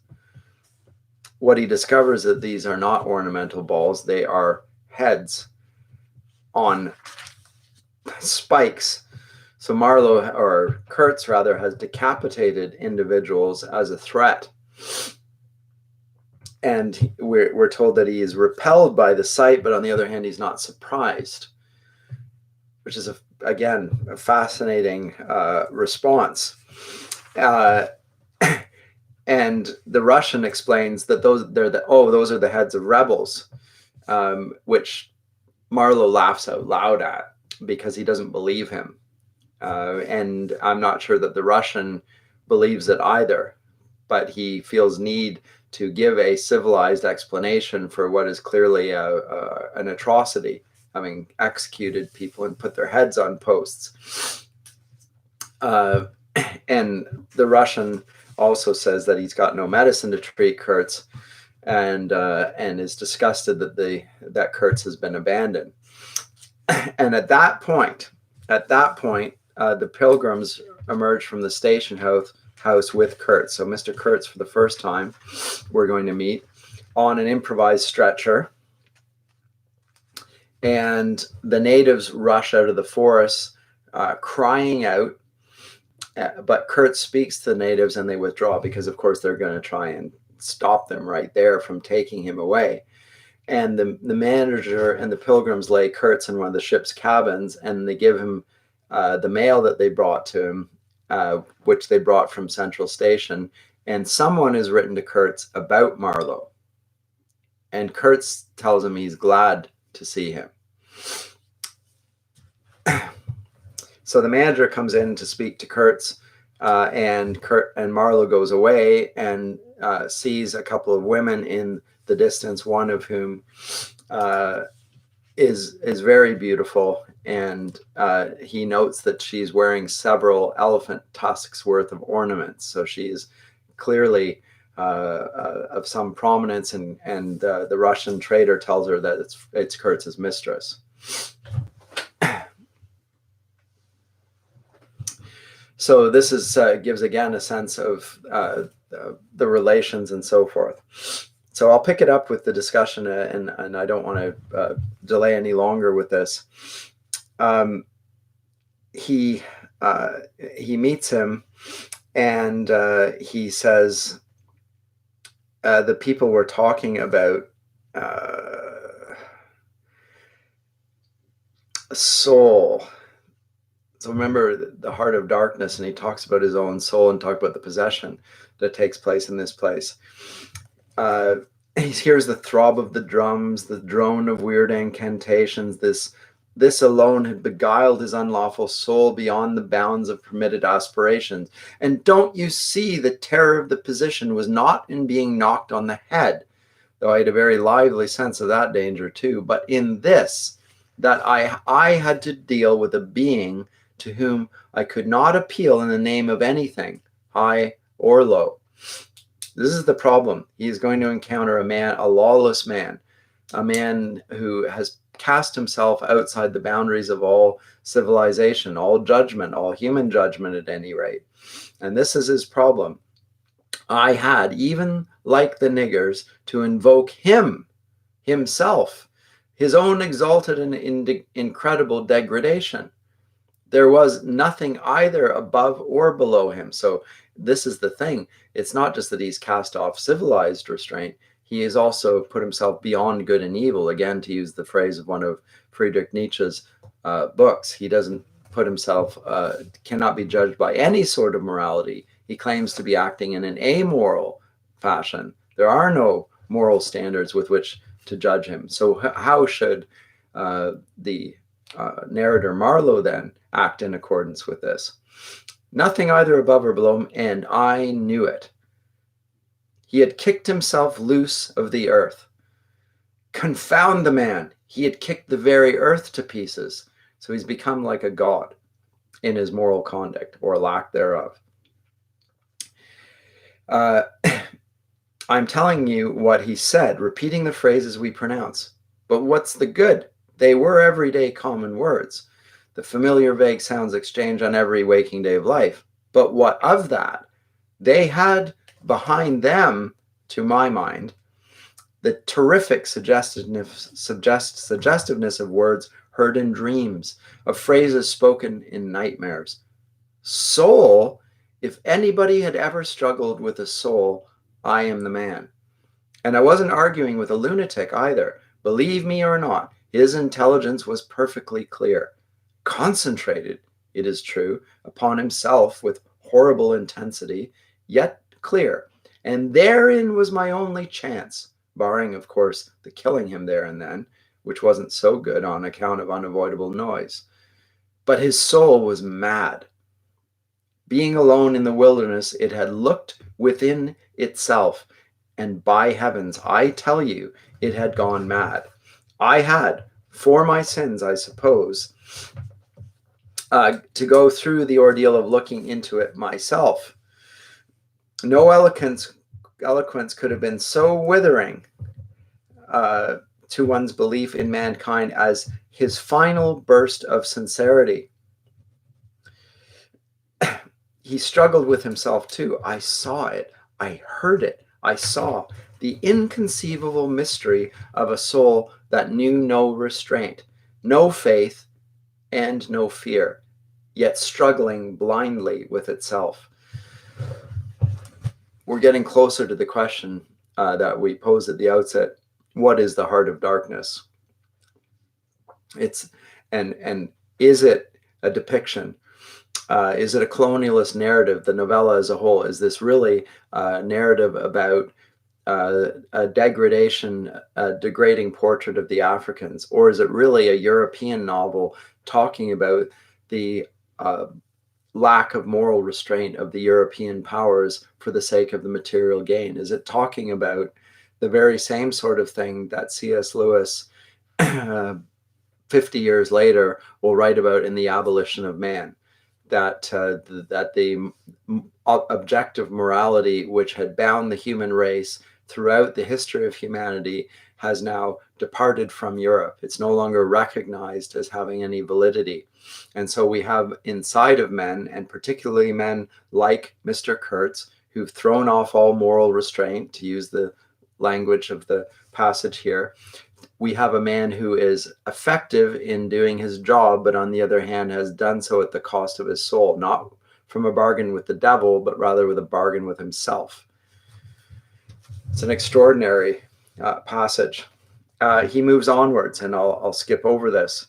What he discovers that these are not ornamental balls, they are heads on spikes. So Marlowe, or Kurtz rather, has decapitated individuals as a threat. And we're told that he is repelled by the sight, but on the other hand, he's not surprised, which is, again, a fascinating response. And the Russian explains that those are the heads of rebels, which Marlowe laughs out loud at because he doesn't believe him. And I'm not sure that the Russian believes it either, but he feels need to give a civilized explanation for what is clearly an atrocity, having executed people and put their heads on posts. And the Russian also says that he's got no medicine to treat Kurtz, and is disgusted that Kurtz has been abandoned. And at that point, the pilgrims emerge from the station house house with Kurtz. So Mr. Kurtz, for the first time, we're going to meet on an improvised stretcher. And the natives rush out of the forest, crying out. But Kurtz speaks to the natives and they withdraw because, of course, they're going to try and stop them right there from taking him away. And the manager and the pilgrims lay Kurtz in one of the ship's cabins, and they give him the mail that they brought to him, which they brought from Central Station. And someone has written to Kurtz about Marlowe. And Kurtz tells him he's glad to see him. So the manager comes in to speak to Kurtz, and Marlowe goes away and sees a couple of women in the distance, one of whom is very beautiful, and he notes that she's wearing several elephant tusks worth of ornaments. So she's clearly of some prominence, and the Russian trader tells her that it's Kurtz's mistress. So this is gives again a sense of the relations and so forth. So I'll pick it up with the discussion, and I don't want to delay any longer with this. He meets him, and he says the people were talking about soul. So remember the heart of darkness, and he talks about his own soul and talk about the possession that takes place in this place. He hears the throb of the drums, the drone of weird incantations. This alone had beguiled his unlawful soul beyond the bounds of permitted aspirations. And don't you see the terror of the position was not in being knocked on the head, though I had a very lively sense of that danger too, but in this, that I had to deal with a being to whom I could not appeal in the name of anything, high or low. This is the problem. He is going to encounter a lawless man, a man who has cast himself outside the boundaries of all civilization, all judgment, all human judgment at any rate. And this is his problem. I had, even like the niggers, to invoke himself, his own exalted and incredible degradation. There was nothing either above or below him. So this is the thing. It's not just that he's cast off civilized restraint. He has also put himself beyond good and evil. Again, to use the phrase of one of Friedrich Nietzsche's books, he doesn't put himself, cannot be judged by any sort of morality. He claims to be acting in an amoral fashion. There are no moral standards with which to judge him. So how should the narrator Marlowe then act in accordance with this? Nothing either above or below him, and I knew it. He had kicked himself loose of the earth. Confound the man. He had kicked the very earth to pieces. So he's become like a god in his moral conduct, or lack thereof. I'm telling you what he said, repeating the phrases we pronounce. But what's the good? They were everyday common words, the familiar vague sounds exchanged on every waking day of life. But what of that? They had behind them, to my mind, the terrific suggestiveness of words heard in dreams, of phrases spoken in nightmares. Soul, if anybody had ever struggled with a soul, I am the man. And I wasn't arguing with a lunatic either. Believe me or not, his intelligence was perfectly clear. Concentrated, it is true, upon himself with horrible intensity, yet clear. And therein was my only chance, barring, of course, the killing him there and then, which wasn't so good on account of unavoidable noise. But his soul was mad. Being alone in the wilderness, it had looked within itself, and by heavens, I tell you, it had gone mad. I had, for my sins, I suppose, to go through the ordeal of looking into it myself. No eloquence could have been so withering to one's belief in mankind as his final burst of sincerity. he struggled with himself too. I saw it. I heard it. I saw the inconceivable mystery of a soul that knew no restraint, no faith, and no fear, yet struggling blindly with itself. We're getting closer to the question that we posed at the outset. What is the heart of darkness? And is it a depiction? Is it a colonialist narrative, the novella as a whole? Is this really a narrative about a degradation, a degrading portrait of the Africans? Or is it really a European novel talking about the lack of moral restraint of the European powers for the sake of the material gain? Is it talking about the very same sort of thing that C.S. Lewis 50 years later will write about in The Abolition of Man? That the objective morality which had bound the human race throughout the history of humanity has now departed from Europe. It's no longer recognized as having any validity. And so we have inside of men, and particularly men like Mr. Kurtz, who've thrown off all moral restraint, to use the language of the passage here. We have a man who is effective in doing his job, but on the other hand has done so at the cost of his soul, not from a bargain with the devil, but rather with a bargain with himself. It's an extraordinary passage. He moves onwards, and I'll skip over this.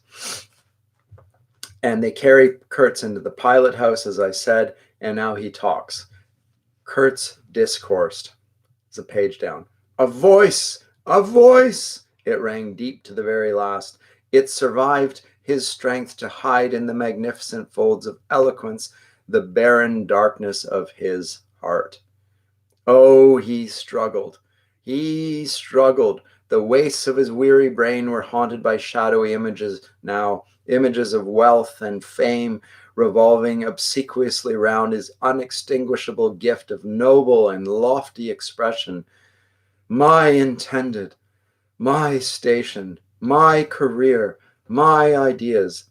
And they carry Kurtz into the pilot house, as I said, and now he talks. Kurtz discoursed. It's a page down. A voice! A voice! It rang deep to the very last. It survived his strength to hide in the magnificent folds of eloquence the barren darkness of his heart. Oh, he struggled. He struggled. The wastes of his weary brain were haunted by shadowy images now, images of wealth and fame revolving obsequiously round his unextinguishable gift of noble and lofty expression. My intended, my station, my career, my ideas.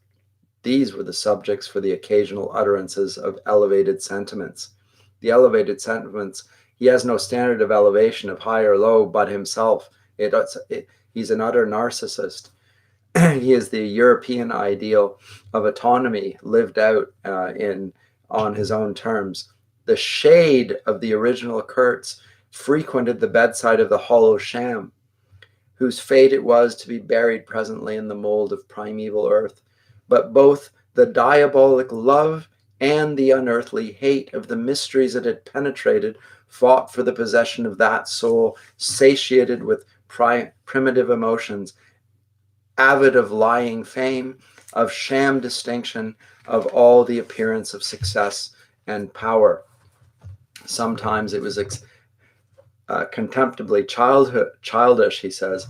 These were the subjects for the occasional utterances of elevated sentiments. The elevated sentiments, he has no standard of elevation of high or low but himself. He's an utter narcissist. He is the European ideal of autonomy lived out on his own terms. The shade of the original Kurtz frequented the bedside of the hollow sham, whose fate it was to be buried presently in the mold of primeval earth. But both the diabolic love and the unearthly hate of the mysteries it had penetrated fought for the possession of that soul, satiated with primitive emotions, avid of lying fame, of sham distinction, of all the appearance of success and power. Sometimes it was contemptibly childish, he says.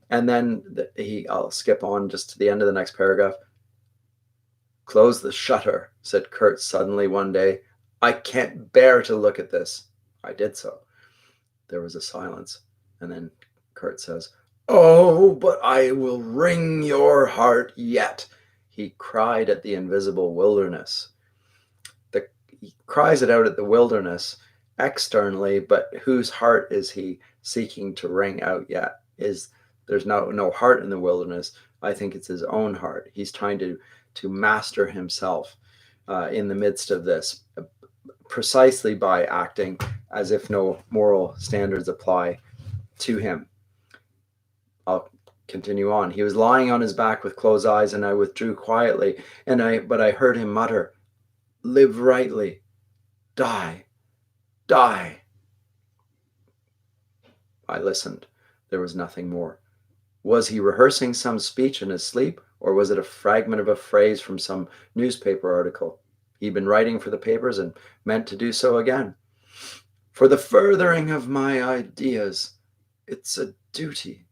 And then I'll skip on just to the end of the next paragraph. Close the shutter, said Kurtz suddenly one day. I can't bear to look at this. I did so. There was a silence. And then Kurtz says, oh, but I will wring your heart yet. He cried at the invisible wilderness. He cries it out at the wilderness externally, but whose heart is he seeking to wring out yet? There's no heart in the wilderness. I think it's his own heart. He's trying to master himself in the midst of this, precisely by acting as if no moral standards apply to him. I'll continue on. He was lying on his back with closed eyes, and I withdrew quietly, but I heard him mutter, live rightly, die, die. I listened. There was nothing more. Was he rehearsing some speech in his sleep, or was it a fragment of a phrase from some newspaper article? He'd been writing for the papers and meant to do so again. For the furthering of my ideas, it's a duty.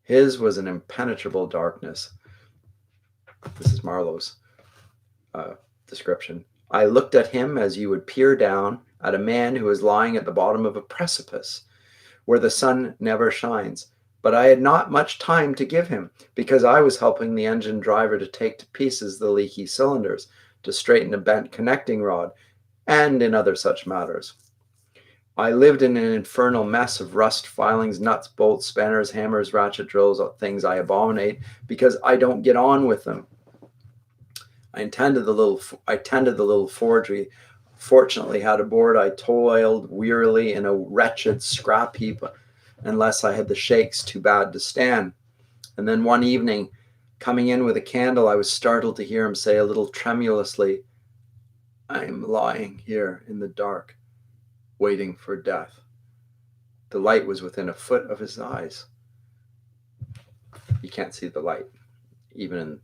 His was an impenetrable darkness. This is Marlowe's description. I looked at him as you would peer down at a man who is lying at the bottom of a precipice where the sun never shines. But I had not much time to give him because I was helping the engine driver to take to pieces the leaky cylinders. to straighten a bent connecting rod, and in other such matters. I lived in an infernal mess of rust, filings, nuts, bolts, spanners, hammers, ratchet drills, things I abominate because I don't get on with them. I tended the little forgery. Fortunately, had aboard, I toiled wearily in a wretched scrap heap, unless I had the shakes too bad to stand. And then one evening, coming in with a candle, I was startled to hear him say a little tremulously, "I'm lying here in the dark, waiting for death." The light was within a foot of his eyes. You can't see the light, even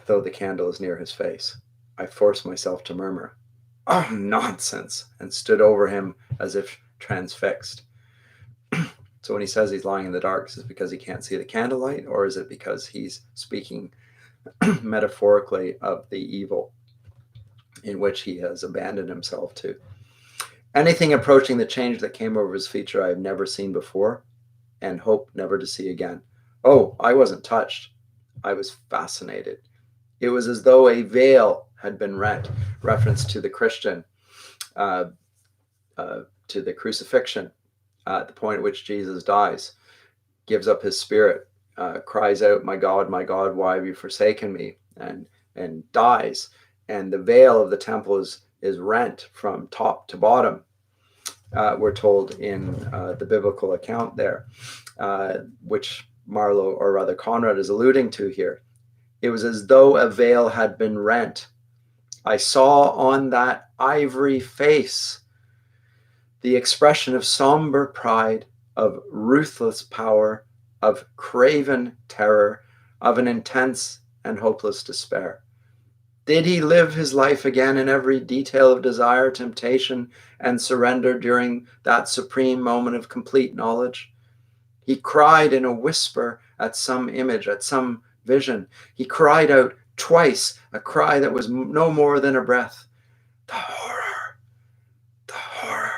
though the candle is near his face. I forced myself to murmur, "Oh, nonsense," and stood over him as if transfixed. So when he says he's lying in the dark, is it because he can't see the candlelight, or is it because he's speaking metaphorically of the evil in which he has abandoned himself to? Anything approaching the change that came over his feature I have never seen before, and hope never to see again. Oh, I wasn't touched. I was fascinated. It was as though a veil had been rent, reference to the Christian, to the crucifixion, at the point at which Jesus dies, gives up his spirit, cries out, my God, why have you forsaken me?" and dies. And the veil of the temple is rent from top to bottom, we're told in the biblical account there, which Marlowe, or rather Conrad, is alluding to here. It was as though a veil had been rent. I saw on that ivory face the expression of somber pride, of ruthless power, of craven terror, of an intense and hopeless despair. Did he live his life again in every detail of desire, temptation, and surrender during that supreme moment of complete knowledge? He cried in a whisper at some image, at some vision. He cried out twice, a cry that was no more than a breath. The horror! The horror!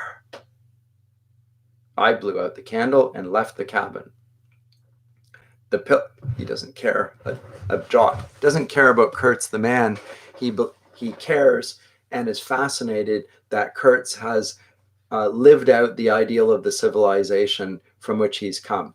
I blew out the candle and left the cabin. He doesn't care a jot. Doesn't care about Kurtz the man. He cares and is fascinated that Kurtz has lived out the ideal of the civilization from which he's come.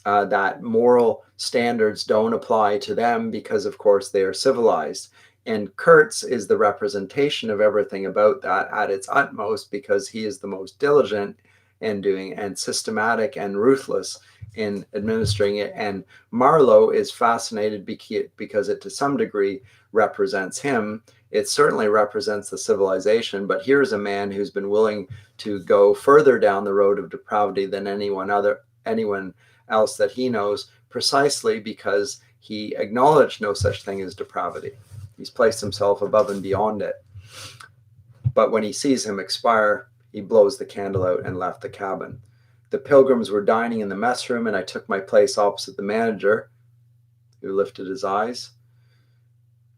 That moral standards don't apply to them because, of course, they are civilized. And Kurtz is the representation of everything about that at its utmost, because he is the most diligent and systematic and ruthless in administering it. And Marlowe is fascinated because it to some degree represents him. It certainly represents the civilization, but here's a man who's been willing to go further down the road of depravity than anyone else that he knows, precisely because he acknowledged no such thing as depravity. He's placed himself above and beyond it. But when he sees him expire, he blows the candle out and left the cabin. The pilgrims were dining in the mess room, and I took my place opposite the manager, who lifted his eyes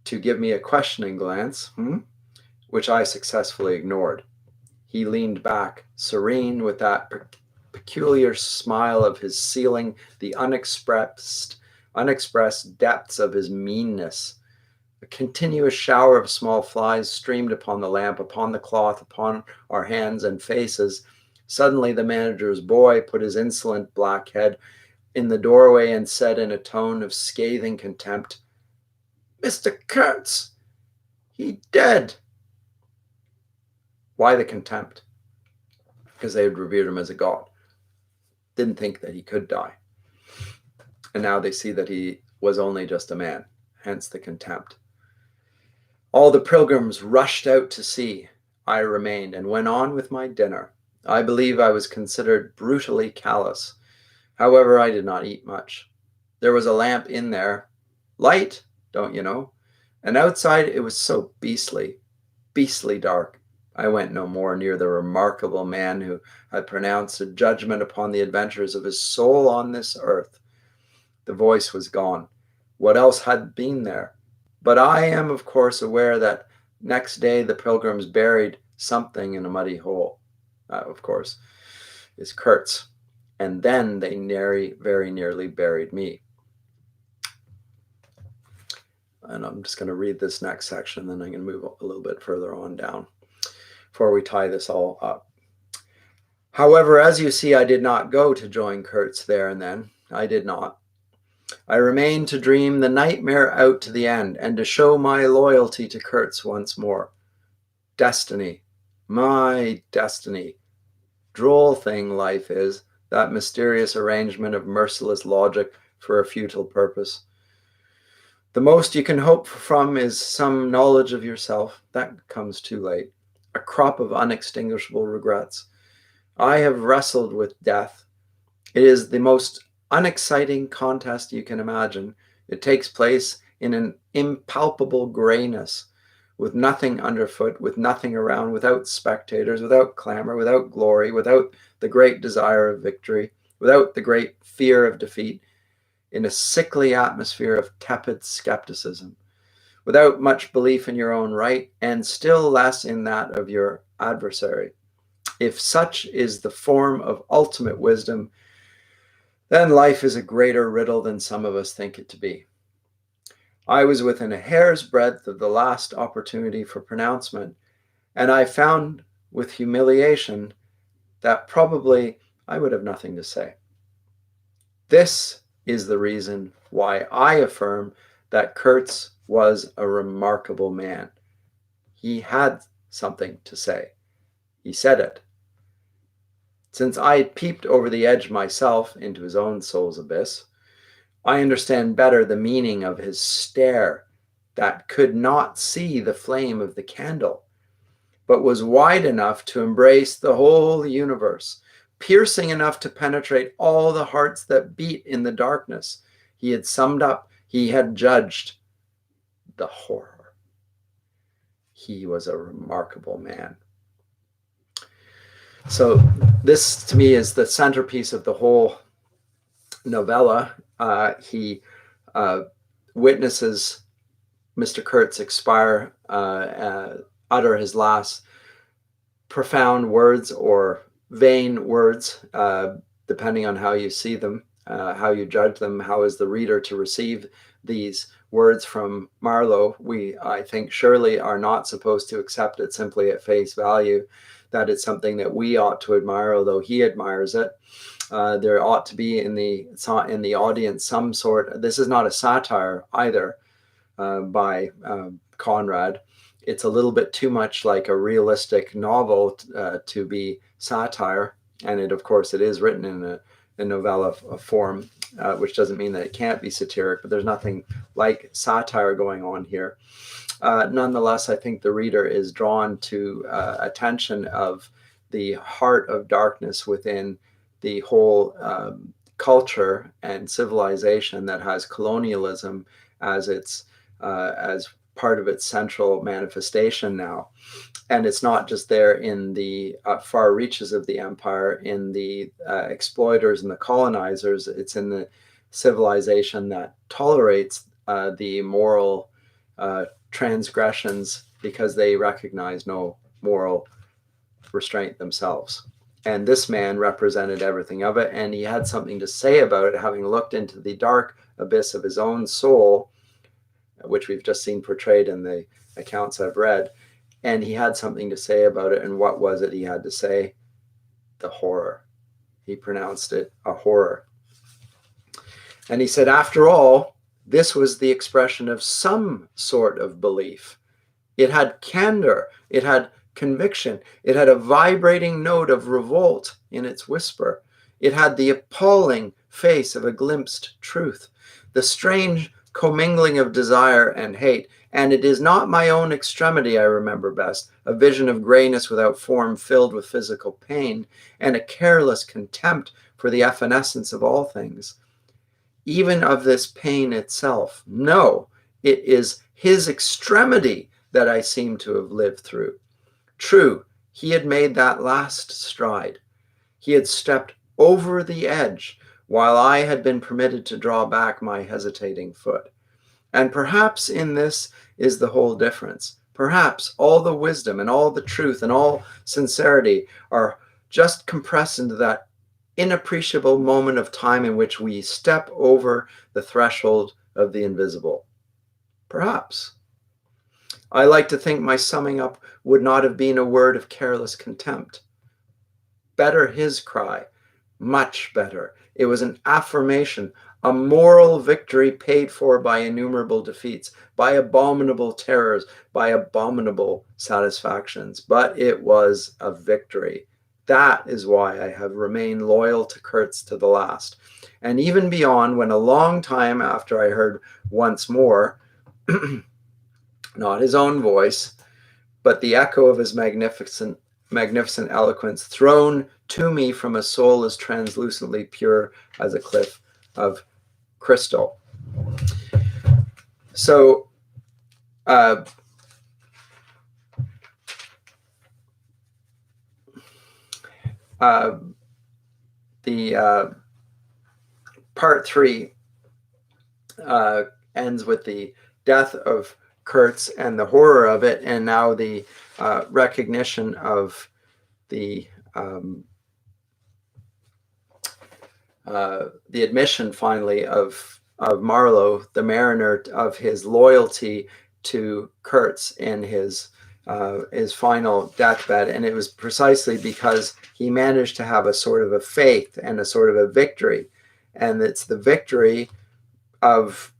to give me a questioning glance, which I successfully ignored. He leaned back, serene, with that peculiar smile of his sealing the unexpressed depths of his meanness. A continuous shower of small flies streamed upon the lamp, upon the cloth, upon our hands and faces. Suddenly the manager's boy put his insolent black head in the doorway and said in a tone of scathing contempt, "Mr. Kurtz, he dead." Why the contempt? Because they had revered him as a god. Didn't think that he could die. And now they see that he was only just a man, hence the contempt. All the pilgrims rushed out to see. I remained and went on with my dinner. I believe I was considered brutally callous. However, I did not eat much. There was a lamp in there. Light, don't you know? And outside it was so beastly dark. I went no more near the remarkable man who had pronounced a judgment upon the adventures of his soul on this earth. The voice was gone. What else had been there? But I am, of course, aware that next day the pilgrims buried something in a muddy hole. That, of course, is Kurtz. And then they very nearly buried me. And I'm just going to read this next section, then I'm going to move a little bit further on down before we tie this all up. However, as you see, I did not go to join Kurtz there and then. I did not. I remained to dream the nightmare out to the end and to show my loyalty to Kurtz once more. Destiny. My destiny. Droll thing life is, that mysterious arrangement of merciless logic for a futile purpose. The most you can hope from is some knowledge of yourself. That comes too late. A crop of unextinguishable regrets. I have wrestled with death. It is the most unexciting contest you can imagine. It takes place in an impalpable grayness, with nothing underfoot, with nothing around, without spectators, without clamor, without glory, without the great desire of victory, without the great fear of defeat, in a sickly atmosphere of tepid skepticism, without much belief in your own right, and still less in that of your adversary. If such is the form of ultimate wisdom, then life is a greater riddle than some of us think it to be. I was within a hair's breadth of the last opportunity for pronouncement, and I found with humiliation that probably I would have nothing to say. This is the reason why I affirm that Kurtz was a remarkable man. He had something to say. He said it. Since I had peeped over the edge myself into his own soul's abyss, I understand better the meaning of his stare that could not see the flame of the candle, but was wide enough to embrace the whole universe, piercing enough to penetrate all the hearts that beat in the darkness. He had summed up, he had judged the horror. He was a remarkable man. So this, to me, is the centerpiece of the whole novella. He witnesses Mr. Kurtz expire, utter his last profound words or vain words, depending on how you see them, how you judge them. How is the reader to receive these words from Marlowe? We, I think, surely are not supposed to accept it simply at face value, that it's something that we ought to admire, although he admires it. There ought to be in the audience some sort. This is not a satire either by Conrad. It's a little bit too much like a realistic novel to be satire, and it, of course, it is written in a novella form, which doesn't mean that it can't be satiric. But there's nothing like satire going on here. Nonetheless, I think the reader is drawn to attention of the heart of darkness within the whole culture and civilization that has colonialism as its as part of its central manifestation now. And it's not just there in the far reaches of the empire, in the exploiters and the colonizers. It's in the civilization that tolerates the moral transgressions because they recognize no moral restraint themselves. And this man represented everything of it, and he had something to say about it, having looked into the dark abyss of his own soul, which we've just seen portrayed in the accounts I've read. And he had something to say about it. And what was it he had to say? The horror. He pronounced it a horror. And he said, after all, this was the expression of some sort of belief. It had candor. It had conviction. It had a vibrating note of revolt in its whisper. It had the appalling face of a glimpsed truth, the strange commingling of desire and hate. And it is not my own extremity I remember best, a vision of grayness without form filled with physical pain, and a careless contempt for the evanescence of all things, even of this pain itself. No, it is his extremity that I seem to have lived through. True, he had made that last stride. He had stepped over the edge, while I had been permitted to draw back my hesitating foot. And perhaps in this is the whole difference. Perhaps all the wisdom and all the truth and all sincerity are just compressed into that inappreciable moment of time in which we step over the threshold of the invisible. Perhaps. I like to think my summing up would not have been a word of careless contempt. Better his cry, much better. It was an affirmation, a moral victory paid for by innumerable defeats, by abominable terrors, by abominable satisfactions. But it was a victory. That is why I have remained loyal to Kurtz to the last. And even beyond, when a long time after I heard once more, not his own voice, but the echo of his magnificent eloquence thrown to me from a soul as translucently pure as a cliff of crystal. So, the part 3 ends with the death of Kurtz and the horror of it, and now the recognition of the admission finally of Marlowe, the mariner, of his loyalty to Kurtz in his final deathbed. And it was precisely because he managed to have a sort of a faith and a sort of a victory. And it's the victory of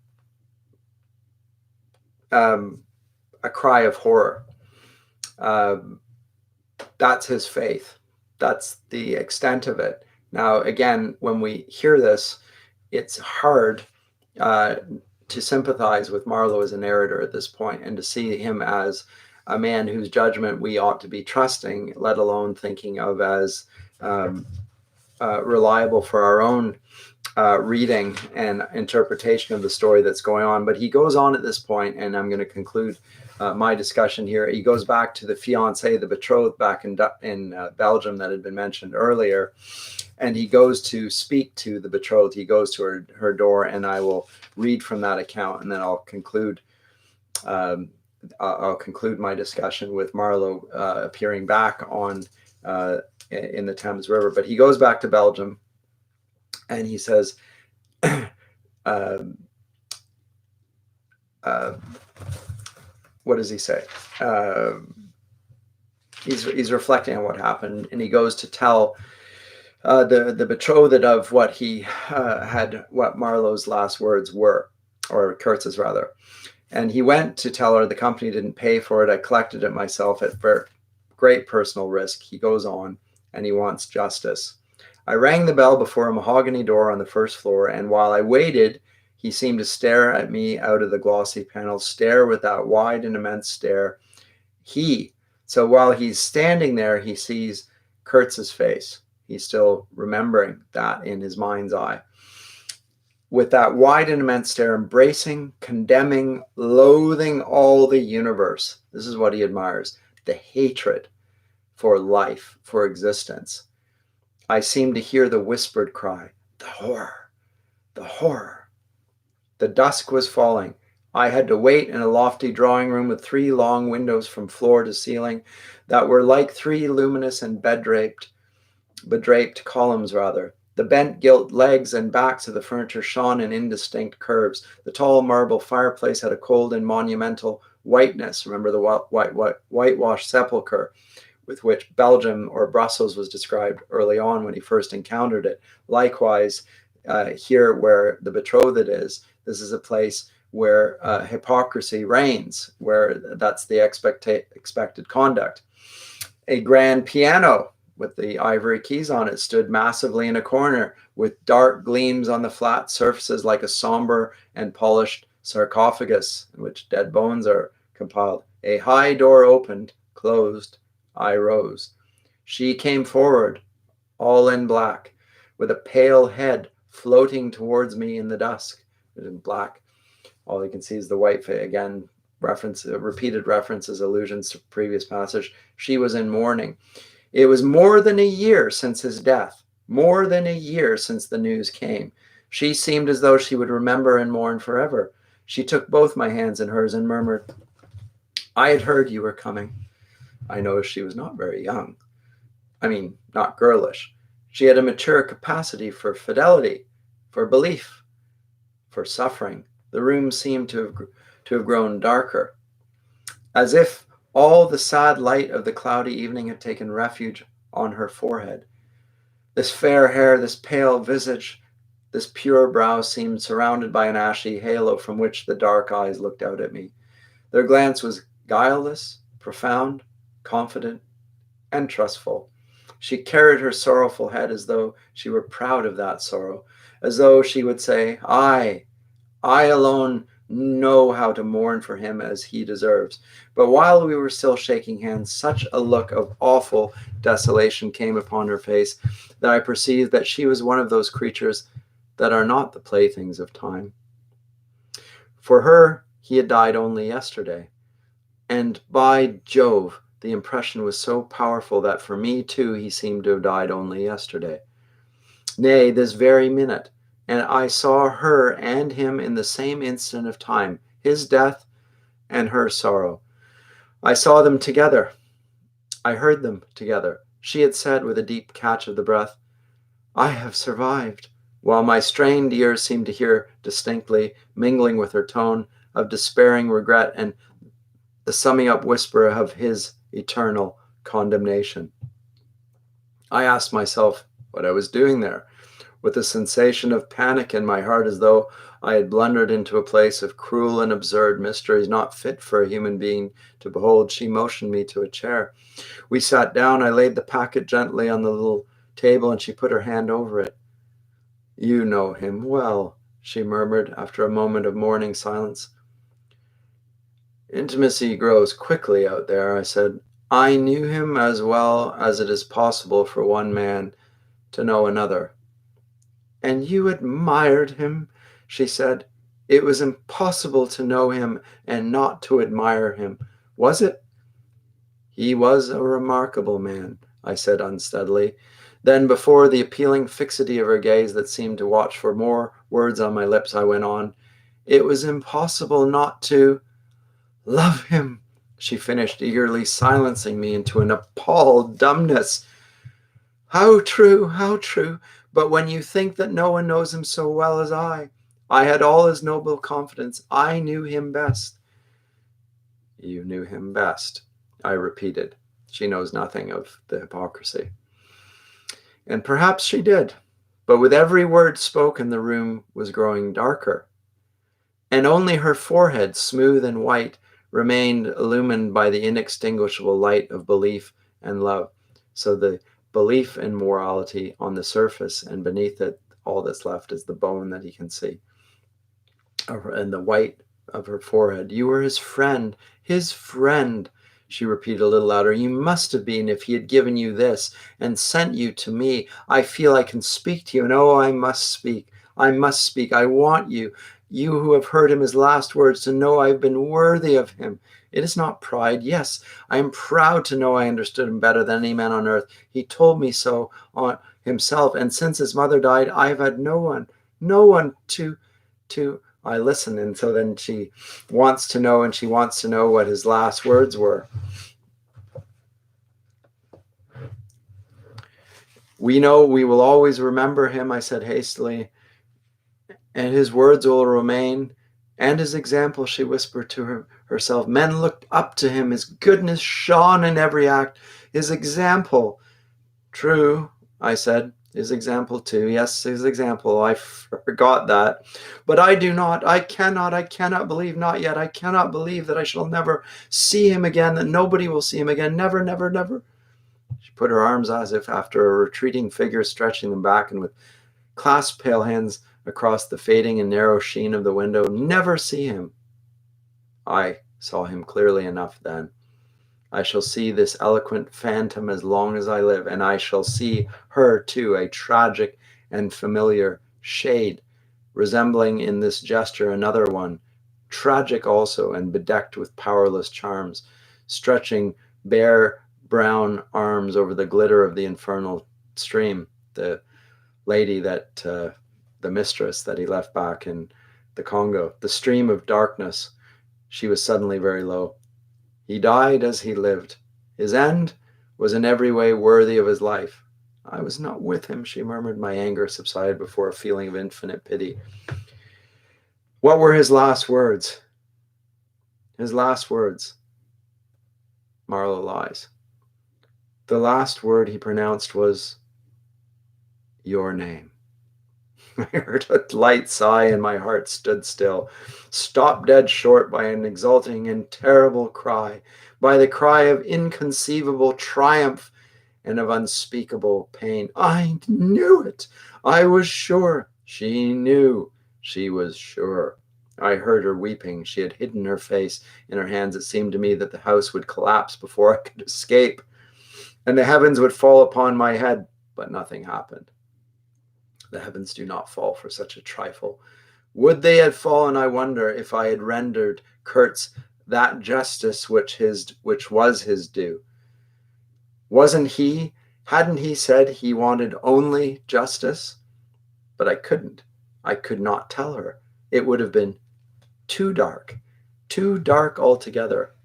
a cry of horror. That's his faith. That's the extent of it. Now, again, when we hear this, it's hard to sympathize with Marlowe as a narrator at this point, and to see him as a man whose judgment we ought to be trusting, let alone thinking of as reliable for our own reading and interpretation of the story that's going on. But he goes on at this point, and I'm going to conclude my discussion here. He goes back to the fiancée, the betrothed back in Belgium that had been mentioned earlier, and he goes to speak to the betrothed. He goes to her door, and I will read from that account, and then I'll conclude my discussion with Marlowe appearing back on in the Thames River. But he goes back to Belgium, and he says, what does he say? He's reflecting on what happened, and he goes to tell the betrothed of what he what Marlowe's last words were, or Kurtz's rather. And he went to tell her the company didn't pay for it. I collected it myself at great personal risk. He goes on, and he wants justice. I rang the bell before a mahogany door on the first floor, and while I waited, he seemed to stare at me out of the glossy panels, stare with that wide and immense stare. So while he's standing there, he sees Kurtz's face. He's still remembering that in his mind's eye. With that wide and immense stare, embracing, condemning, loathing all the universe. This is what he admires. The hatred for life, for existence. I seemed to hear the whispered cry, the horror, the horror. The dusk was falling. I had to wait in a lofty drawing room with 3 long windows from floor to ceiling that were like 3 luminous and bedraped columns rather. The bent gilt legs and backs of the furniture shone in indistinct curves. The tall marble fireplace had a cold and monumental whiteness. Remember the whitewashed sepulchre with which Belgium or Brussels was described early on when he first encountered it. Likewise, here where the betrothed is, this is a place where hypocrisy reigns, where that's the expected conduct. A grand piano with the ivory keys on it stood massively in a corner, with dark gleams on the flat surfaces like a somber and polished sarcophagus in which dead bones are compiled. A high door opened, closed. I rose. She came forward, all in black, with a pale head floating towards me in the dusk. In black, all you can see is the white face. Again, repeated references, allusions to previous passage. She was in mourning. It was more than a year since his death, more than a year since the news came. She seemed as though she would remember and mourn forever. She took both my hands in hers and murmured, I had heard you were coming. I noticed she was not very young. I mean, not girlish. She had a mature capacity for fidelity, for belief, for suffering. The room seemed to have to have grown darker, as if all the sad light of the cloudy evening had taken refuge on her forehead. This fair hair, this pale visage, this pure brow seemed surrounded by an ashy halo from which the dark eyes looked out at me. Their glance was guileless, profound, confident, and trustful. She carried her sorrowful head as though she were proud of that sorrow, as though she would say, I alone know how to mourn for him as he deserves. But while we were still shaking hands, such a look of awful desolation came upon her face that I perceived that she was one of those creatures that are not the playthings of time. For her, he had died only yesterday. And by Jove, the impression was so powerful that for me too he seemed to have died only yesterday. Nay, this very minute. And I saw her and him in the same instant of time, his death and her sorrow. I saw them together. I heard them together. She had said with a deep catch of the breath, I have survived, while my strained ears seemed to hear distinctly, mingling with her tone of despairing regret and the summing up whisper of his eternal condemnation. I asked myself what I was doing there, with a sensation of panic in my heart, as though I had blundered into a place of cruel and absurd mysteries not fit for a human being to behold. She motioned me to a chair. We sat down. I laid the packet gently on the little table, and she put her hand over it. You know him well, she murmured after a moment of mourning silence. Intimacy grows quickly out there, I said. I knew him as well as it is possible for one man to know another. And you admired him, she said. It was impossible to know him and not to admire him, was it? He was a remarkable man, I said unsteadily. Then, before the appealing fixity of her gaze that seemed to watch for more words on my lips, I went on. It was impossible not to love him, she finished eagerly, silencing me into an appalled dumbness. How true, how true. But when you think that no one knows him so well as I had all his noble confidence. I knew him best. You knew him best, I repeated. She knows nothing of the hypocrisy. And perhaps she did. But with every word spoken, the room was growing darker. And only her forehead, smooth and white, remained illumined by the inextinguishable light of belief and love. So the belief in morality on the surface, and beneath it, all that's left is the bone that he can see. And the white of her forehead. You were his friend, she repeated a little louder. You must have been if he had given you this and sent you to me. I feel I can speak to you, and oh, I must speak. I must speak. I want you, you who have heard him his last words, to know I've been worthy of him. It is not pride. Yes, I am proud to know I understood him better than any man on earth. He told me so on himself, and since his mother died, I've had no one to I listen. And so then she wants to know, and she wants to know what his last words were. We know we will always remember him, I said hastily, and his words will remain, and his example, she whispered to herself. Men looked up to him. His goodness shone in every act. His example. True, I said. His example too. Yes, his example. I forgot that. But I cannot believe, not yet. I cannot believe that I shall never see him again, that nobody will see him again. Never, never, never. She put her arms as if after a retreating figure, stretching them back, and with clasped pale hands across the fading and narrow sheen of the window. Never see him. I saw him clearly enough then. I shall see this eloquent phantom as long as I live, and I shall see her too, a tragic and familiar shade, resembling in this gesture another one, tragic also and bedecked with powerless charms, stretching bare brown arms over the glitter of the infernal stream, the lady that, the mistress that he left back in the Congo, the stream of darkness. She was suddenly very low. He died as he lived. His end was in every way worthy of his life. I was not with him, she murmured. My anger subsided before a feeling of infinite pity. What were his last words? His last words, Marlowe lies. The last word he pronounced was, your name. I heard a light sigh and my heart stood still, stopped dead short by an exulting and terrible cry, by the cry of inconceivable triumph and of unspeakable pain. I knew it. I was sure. She knew. She was sure. I heard her weeping. She had hidden her face in her hands. It seemed to me that the house would collapse before I could escape, and the heavens would fall upon my head, but nothing happened. The heavens do not fall for such a trifle. Would they had fallen, I wonder, if I had rendered Kurtz that justice which was his due. Hadn't he said he wanted only justice? But I couldn't. I could not tell her. It would have been too dark altogether.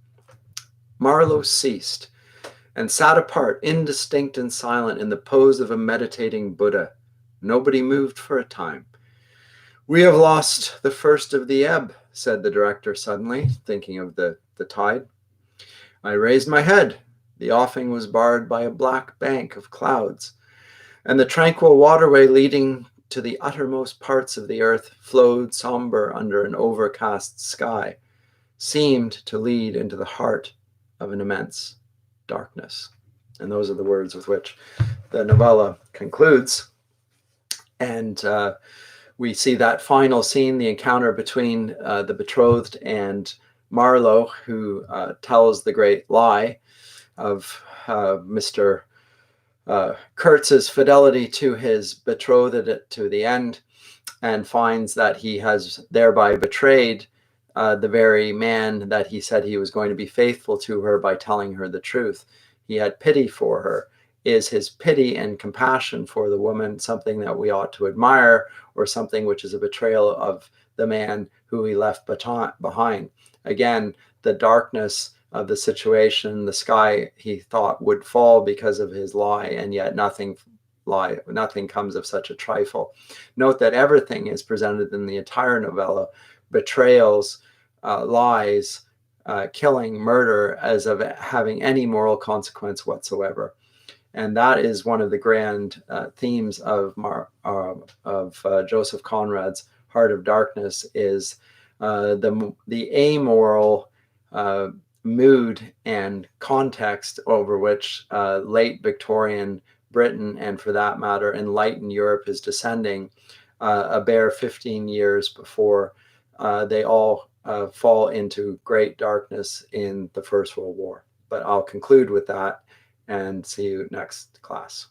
Marlowe ceased and sat apart, indistinct and silent, in the pose of a meditating Buddha. Nobody moved for a time. We have lost the first of the ebb, said the director suddenly, thinking of the tide. I raised my head. The offing was barred by a black bank of clouds, and the tranquil waterway leading to the uttermost parts of the earth flowed somber under an overcast sky, seemed to lead into the heart of an immense darkness. And those are the words with which the novella concludes. And we see that final scene, the encounter between the betrothed and Marlowe, who tells the great lie of Mr. Kurtz's fidelity to his betrothed to the end, and finds that he has thereby betrayed the very man that he said he was going to be faithful to her by telling her the truth. He had pity for her. Is his pity and compassion for the woman something that we ought to admire, or something which is a betrayal of the man who he left behind? Again, the darkness of the situation, the sky he thought would fall because of his lie, and yet nothing comes of such a trifle. Note that everything is presented in the entire novella: betrayals, lies, killing, murder, as of having any moral consequence whatsoever. And that is one of the grand themes of Joseph Conrad's Heart of Darkness, is the amoral mood and context over which late Victorian Britain, and for that matter enlightened Europe, is descending a bare 15 years before they all fall into great darkness in the First World War. But I'll conclude with that and see you next class.